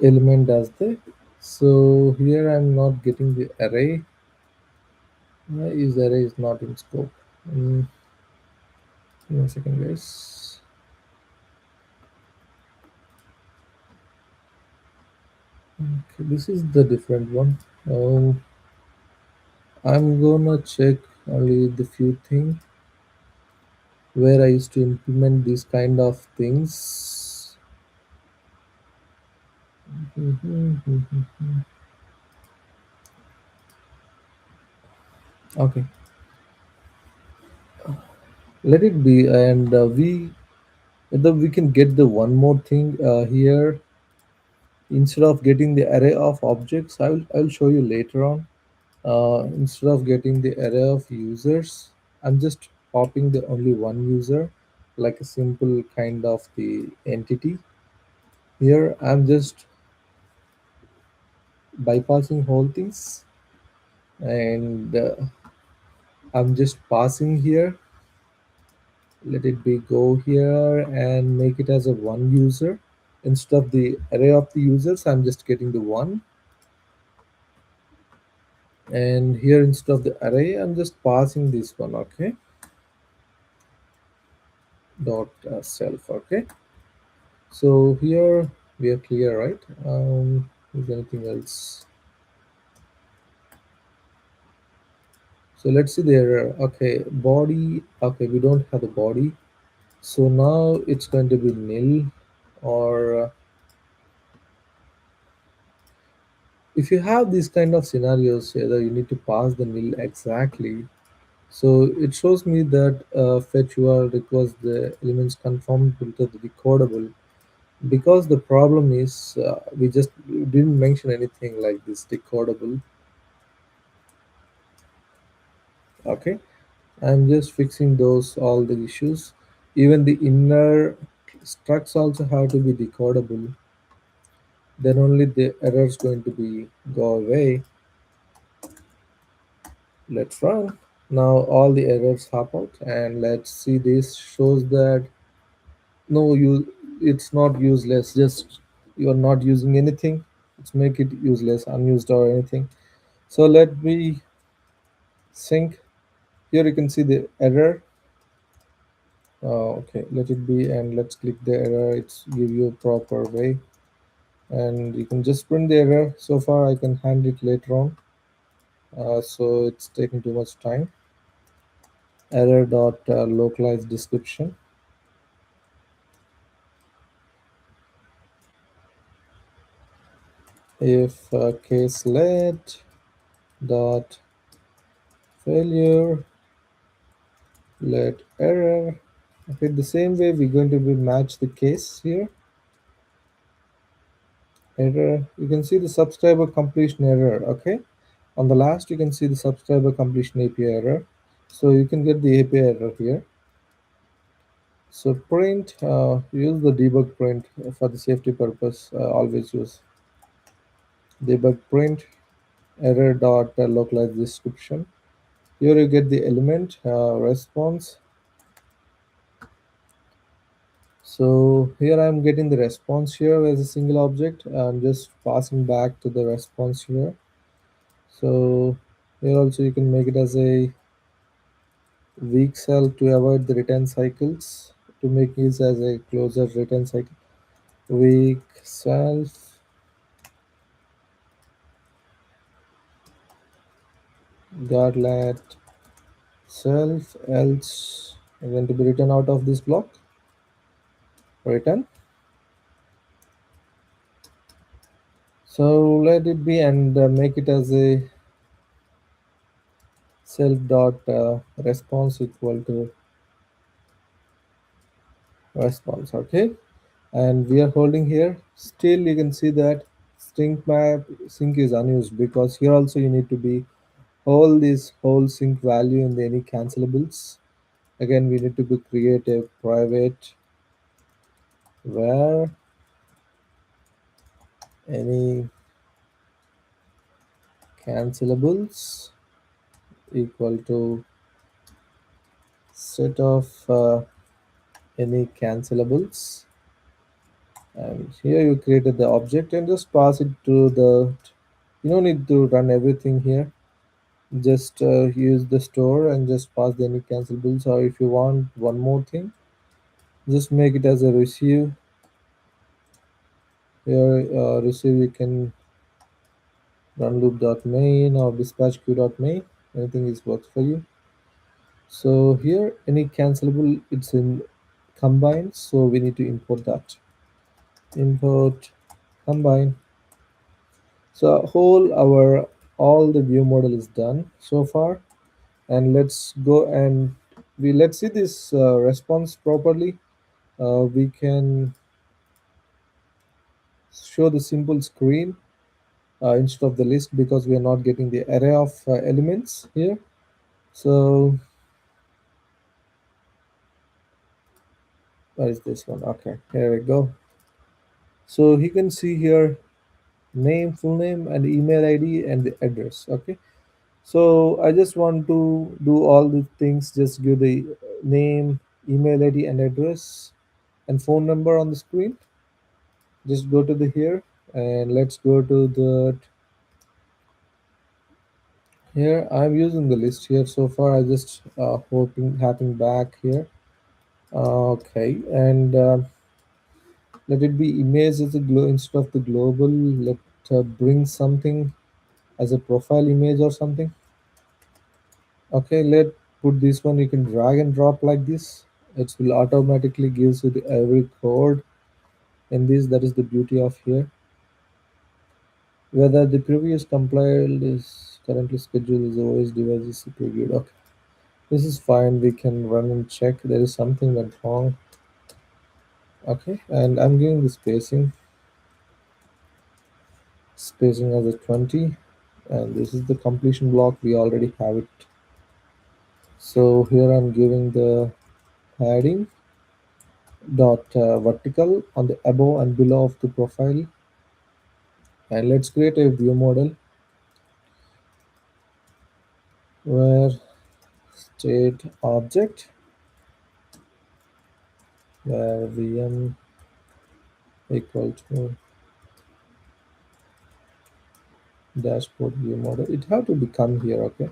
Speaker 1: element does the. So here I'm not getting the array. Why is array is not in scope? Mm, Give me a second, guys. Okay, this is the different one. I'm gonna check only the few things where I used to implement these kind of things. Okay, let it be, and we can get the one more thing here. Instead of getting the array of objects, I'll show you later on. Instead of getting the array of users, I'm just popping the only one user, like a simple kind of the entity. Here I'm just bypassing whole things, and I'm just passing here. Let it be go here and make it as a one user. Instead of the array of the users, I'm just getting the one. And here instead of the array, I'm just passing this one. Okay, dot self. Okay, so here we are clear, right? Is there anything else? So let's see the error. Okay, body. Okay, we don't have the body, so now it's going to be nil. Or if you have these kind of scenarios whether you need to pass the nil exactly, so it shows me that fetch URL requires the elements conformed to the decodable. Because the problem is we just didn't mention anything like this decodable. Okay, I'm just fixing those all the issues. Even the inner structs also have to be decodable, then only the errors going to be go away. Let's run. Now all the errors hop out, and let's see, this shows that no, you, it's not useless, just you are not using anything. Let's make it useless, unused or anything. So let me sync. Here you can see the error. Okay, let it be, and let's click the error. It's give you a proper way, and you can just print the error. So far I can hand it later on, so it's taking too much time. Error dot localized description. If case let dot failure let error. Okay, the same way we're going to be match the case here. Error, you can see the subscriber completion error. Okay, on the last you can see the subscriber completion API error, so you can get the API error here. So print, use the debug print for the safety purpose. Always use debug print error dot localized description. Here you get the element response. So here I'm getting the response here as a single object. I'm just passing back to the response here. So here also you can make it as a weak cell to avoid the return cycles, to make it as a closer return cycle. Weak self dot let self else is going to be written out of this block. Return. So let it be, and make it as a self dot response equal to response. Okay, and we are holding here. Still you can see that string map sync is unused, because here also you need to be hold this whole sync value in the any cancellables. Again we need to be create a private where any cancellables equal to set of any cancellables. And here you created the object and just pass it to the, you don't need to run everything here. Just use the store and just pass the any cancellables. Or if you want one more thing, just make it as a receive. Here receive, you can run loop.main or dispatch queue.main. Anything is works for you. So here any cancelable, it's in combine, so we need to import that. Import combine. So whole our all the view model is done so far, and let's go and let's see this response properly. We can show the simple screen instead of the list, because we are not getting the array of elements here. So where is this one? Okay, here we go. So he can see here name, full name, and email ID and the address. Okay. So I just want to do all the things. Just give the name, email ID, and address, and phone number on the screen. Just go to the here, and let's go to the here. I'm using the list here so far. I just hopping back here. Okay, and let it be image as a instead of the global. Let bring something as a profile image or something. Okay, let put this one. You can drag and drop like this. It will automatically gives you the every code in this. That is the beauty of here. Whether the previous compiled is currently scheduled is always device is previewed. Okay, this is fine. We can run and check. There is something went wrong. Okay, and I'm giving the spacing as a 20, and this is the completion block. We already have it. So here I'm giving the padding dot vertical on the above and below of the profile, and let's create a view model where state object where vm equal to dashboard view model. It have to become here. Okay,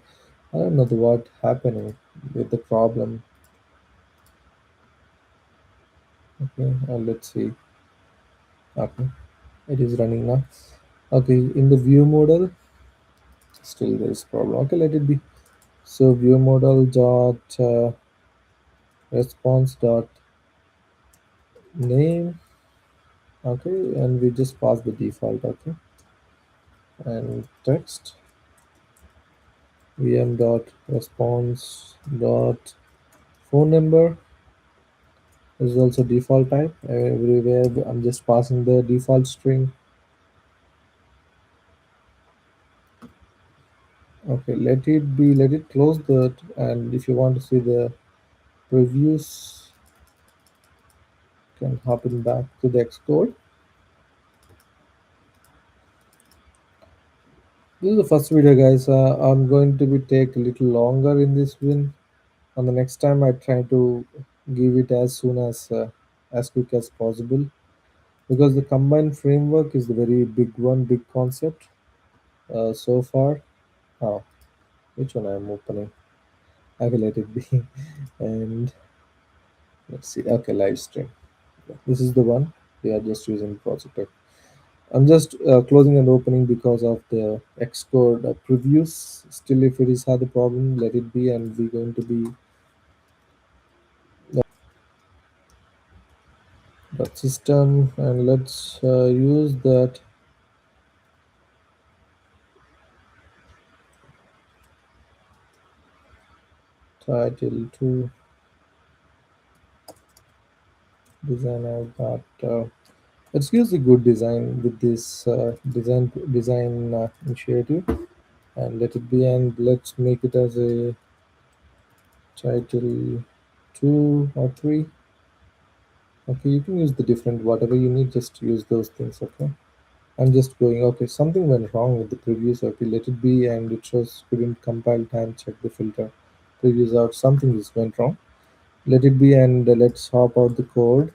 Speaker 1: I don't know what happening with the problem. Okay, let's see. Okay, it is running now. Okay, in the view model still there is problem. Okay, let it be. So view model dot response dot name. Okay, and we just pass the default. Okay, and text vm dot response dot phone number is also default type. Everywhere I'm just passing the default string. Okay, let it be. Let it close that. And if you want to see the previews, you can hop in back to the Xcode. This is the first video, guys. I'm going to be take a little longer in this one. On the next time, I try to give it as quick as possible, because the combine framework is the very big one, big concept so far. Oh, which one I'm opening? I will let it be. And let's see. Okay, live stream. This is the one we are just using project. I'm just closing and opening because of the Xcode previews. Still, if it is had a problem, let it be, and we're going to be that system, and let's use that title to design out that. Let's use the good design with this design initiative, and let it be, and let's make it as a title 2 or 3. Okay, you can use the different whatever you need, just use those things. Okay, I'm just going. Okay, something went wrong with the previews. Okay, let it be, and it shows couldn't compile time, check the filter previews out. Something is went wrong. Let it be, and let's hop out the code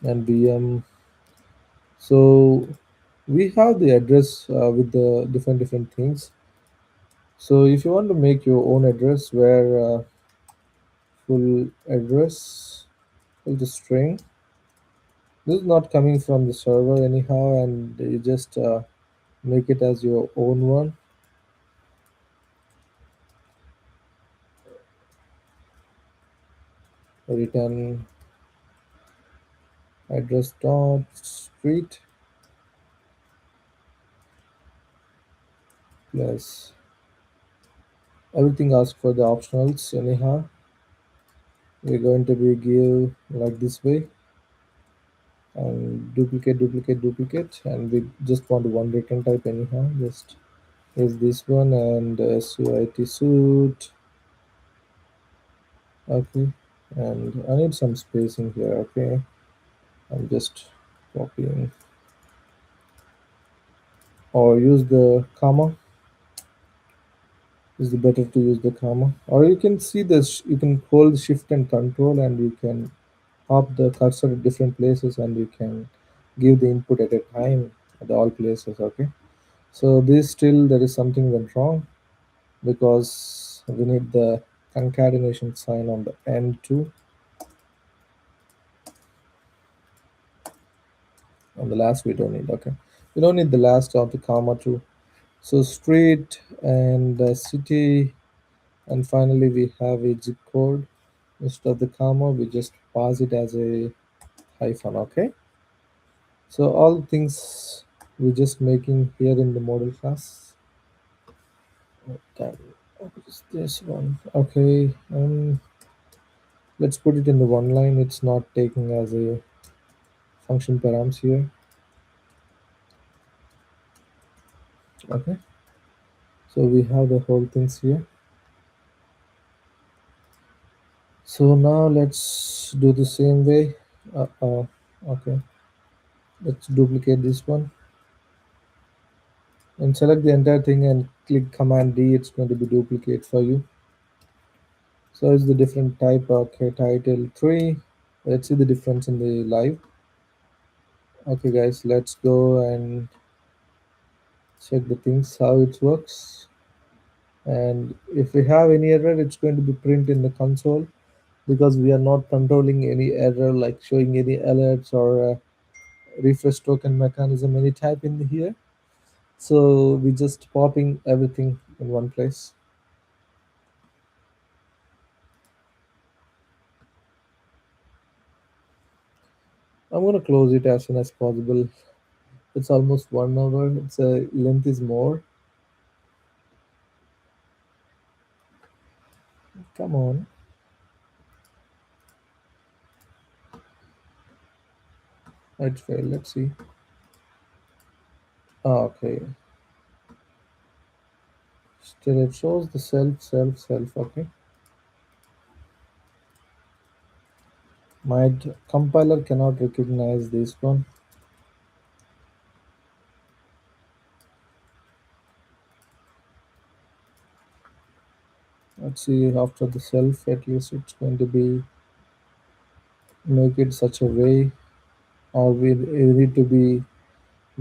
Speaker 1: and vm. So we have the address with the different things. So if you want to make your own address where full address is the string, this is not coming from the server anyhow, and you just make it as your own one. Return address dot street plus everything asks for the optionals anyhow. We're going to be give like this way. and duplicate, and we just want one return type anyhow. Just use this one and suit suit. Okay, and I need some spacing here. Okay, I'm just copying, or use the comma. Is it better to use the comma, or you can see this, you can hold shift and control and you can hop the cursor at different places and you can give the input at a time at all places. Okay, so this still there is something went wrong because we need the concatenation sign on the end too. On the last we don't need. Okay, we don't need the last of the comma too. So street and city, and finally we have a zip code. Instead of the comma we just pass it as a hyphen. Okay, so all things we're just making here in the model class. Then what is this one? Okay, let's put it in the one line. It's not taking as a function params here. Okay, so we have the whole things here. So now let's do the same way. Okay, let's duplicate this one and select the entire thing and click Command D. It's going to be duplicate for you. So it's the different type. Okay, title 3. Let's see the difference in the live. Okay, guys, let's go and check the things how it works. And if we have any error, it's going to be print in the console because we are not controlling any error like showing any alerts or refresh token mechanism any type in here. So we just popping everything in one place. I'm gonna close it as soon as possible. It's almost 1 hour. It's a length is more. Come on. It failed. Let's see. Okay. Still it shows the self. Okay. My compiler cannot recognize this one. Let's see after the self, at least it's going to be make it such a way, or we need to be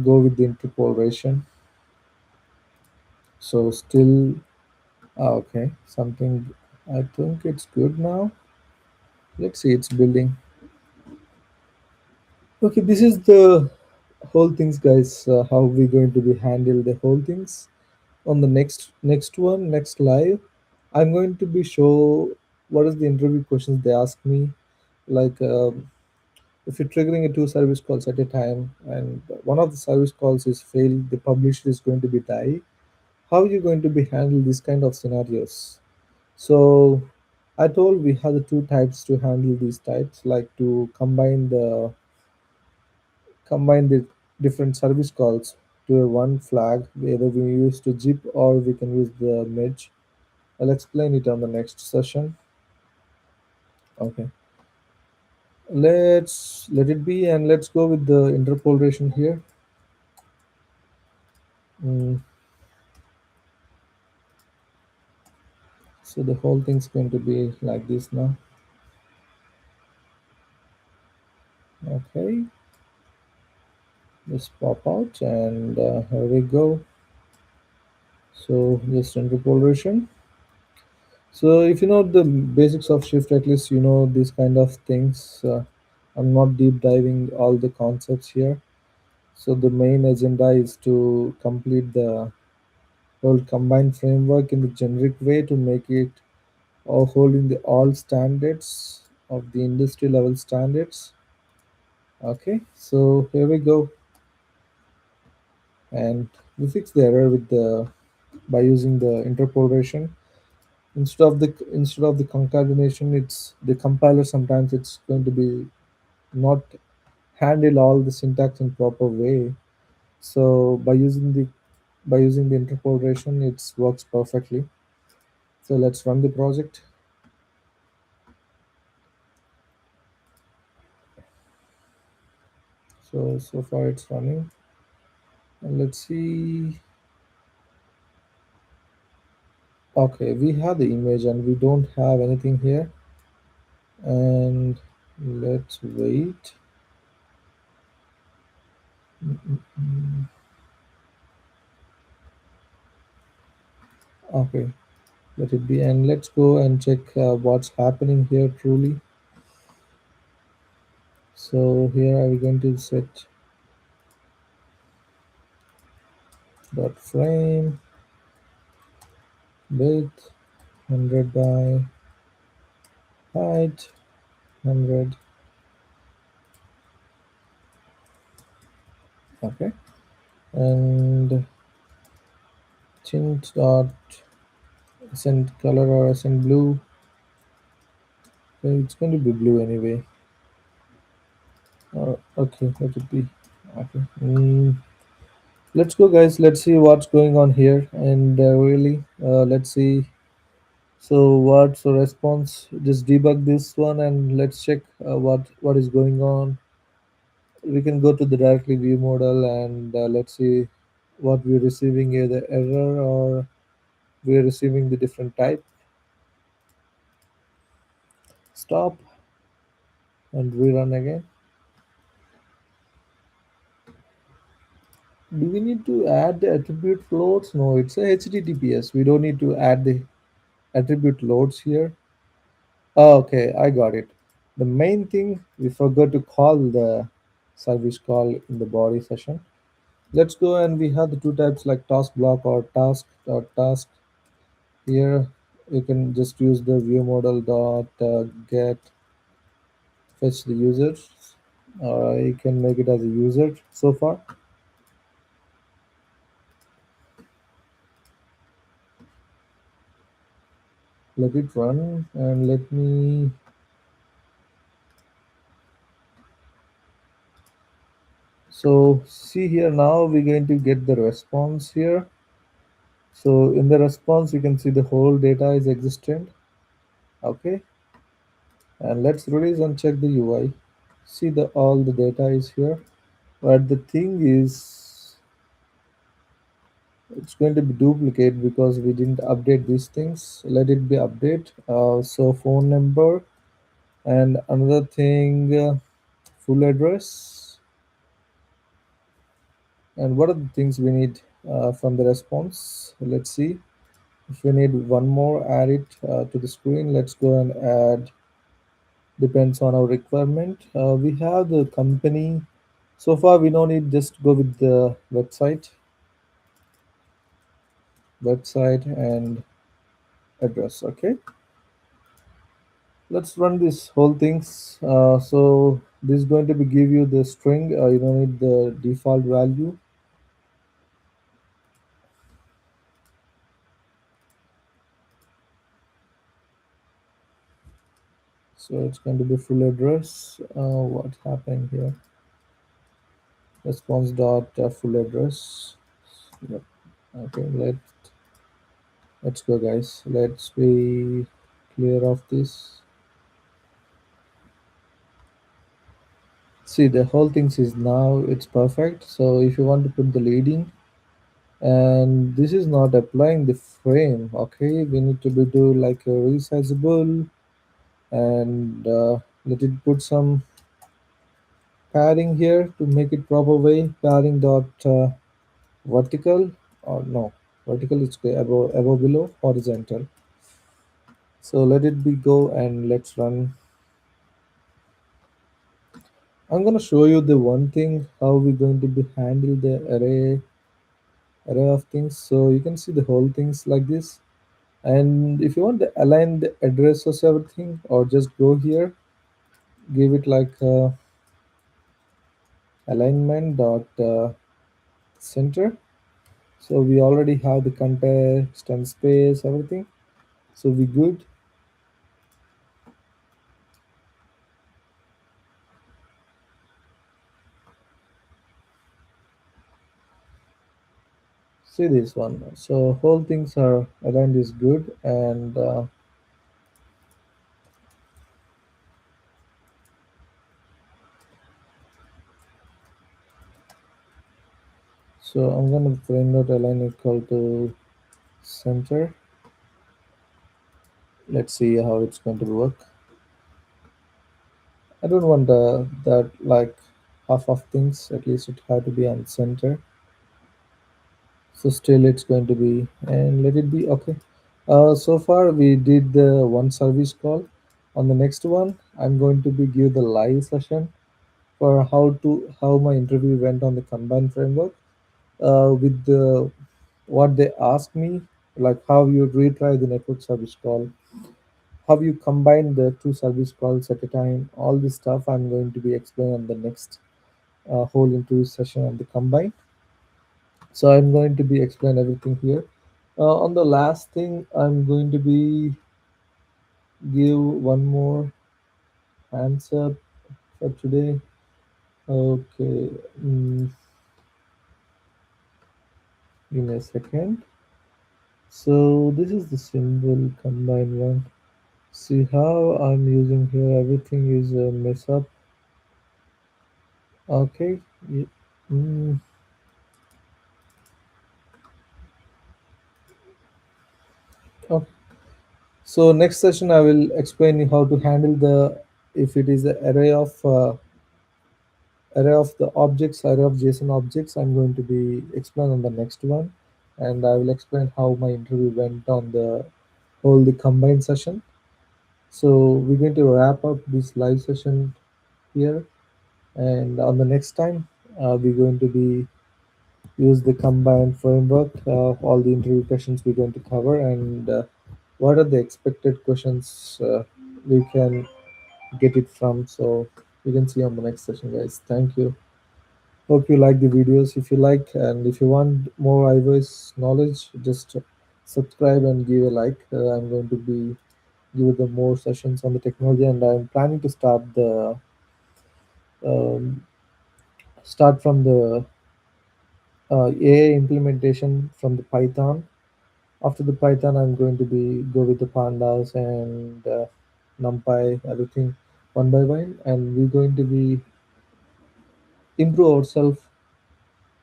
Speaker 1: go with the interpolation. So still, okay, something. I think it's good now. Let's see, it's building. Okay, this is the whole things, guys. How we going to be handle the whole things on the next live. I'm going to be show what is the interview questions they ask me, like if you're triggering a two service calls at a time and one of the service calls is failed, the publisher is going to be die. How are you going to be handle these kind of scenarios? So I told we have the two types to handle these types, like to combine the different service calls to a one flag. Either we use to zip or we can use the merge. I'll explain it on the next session. Okay, let's let it be and let's go with the interpolation here. Mm, so the whole thing's going to be like this now. Okay, just pop out and here we go. So just interpolation. So if you know the basics of shift, at least you know these kind of things. I'm not deep diving all the concepts here. So the main agenda is to complete the whole combined framework in the generic way to make it all holding the all standards of the industry level standards. Okay, so here we go, and we fix the error with the by using the interpolation instead of the concatenation. It's the compiler sometimes it's going to be not handle all the syntax in proper way. So by using the interpolation, it works perfectly. So let's run the project. So far it's running, and let's see. Okay, we have the image and we don't have anything here. And let's wait. Mm, okay, let it be, and let's go and check what's happening here truly. So here are we going to set dot frame width 100 by height 100. Okay, and tint dot accent color or accent blue. It's going to be blue anyway. Okay, let it be. Okay. Let's go, guys. Let's see what's going on here, and really, let's see. So, what's the response? Just debug this one, and let's check what is going on. We can go to the directly view model, and let's see what we're receiving, either error or we're receiving the different type. Stop and rerun again. Do we need to add the attribute floats? No, it's a HTTPS. We don't need to add the attribute loads here. Oh, okay, I got it. The main thing we forgot to call the service call in the body session. Let's go, and we have the two types like task block or task dot task. Here you can just use the view model dot get fetch the users, or you can make it as a user so far. Let it run, and let me. So see here, now we're going to get the response here. So in the response, you can see the whole data is existent. Okay, and let's release and check the UI. See, the all the data is here, but the thing is, it's going to be duplicate because we didn't update these things. Let it be update. So phone number, and another thing, full address. And what are the things we need from the response? Let's see. If we need one more, add it to the screen. Let's go and add. Depends on our requirement. We have the company. So far, we don't need, just go with the website and address. Okay, let's run this whole things. So this is going to be give you the string. You don't need the default value. So it's going to be full address. What's happening here? Response dot full address. Yep. Okay, let's go, guys. Let's be clear of this. See, the whole things is now it's perfect. So if you want to put the leading, and this is not applying the frame. Okay, we need to be do like a resizable, and let it put some padding here to make it proper way. Padding dot vertical, or no, vertical is above below horizontal. So let it be go, and let's run. I'm gonna show you the one thing how we're going to be handle the array of things. So you can see the whole things like this. And if you want to align the addresses everything, or just go here, give it like alignment dot center. So we already have the context and space everything, so we good. See this one. So whole things are aligned is good, and so I'm gonna frame dot align equal to center. Let's see how it's going to work. I don't want that like half of things. At least it had to be on center. So still it's going to be, and let it be okay. So far we did the one service call. On the next one, I'm going to be give the live session for how my interview went on the Combine framework. With the what they asked me, like how you retry the network service call, how you combine the two service calls at a time. All this stuff I'm going to be explaining on the next whole interview session on the Combine. So I'm going to be explain everything here. On the last thing, I'm going to be give one more answer for today. Okay, give me a second. So this is the symbol combine one. See how I'm using here. Everything is a mess up. Okay. ye- Mm, okay. So next session I will explain you how to handle the if it is the array of the objects, array of JSON objects. I'm going to be explain on the next one, and I will explain how my interview went on the whole the combined session. So we're going to wrap up this live session here, and on the next time, we're going to be use the combined framework. All the interview questions we're going to cover, and what are the expected questions we can get it from. So we can see on the next session, guys. Thank you. Hope you like the videos. If you like and if you want more iOS knowledge, just subscribe and give a like. I'm going to be give the more sessions on the technology, and I'm planning to um, start from the AI implementation from the Python. After the Python, I'm going to be go with the pandas and NumPy, everything one by one, and we're going to be improve ourselves,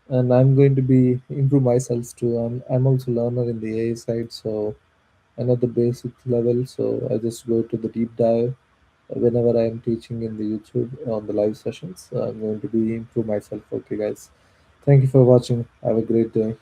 Speaker 1: and I'm going to be improve myself too. I'm also learner in the AI side, so I know the basic level. So I just go to the deep dive whenever I am teaching in the YouTube on the live sessions. I'm going to be improve myself. Okay, guys. Thank you for watching. Have a great day.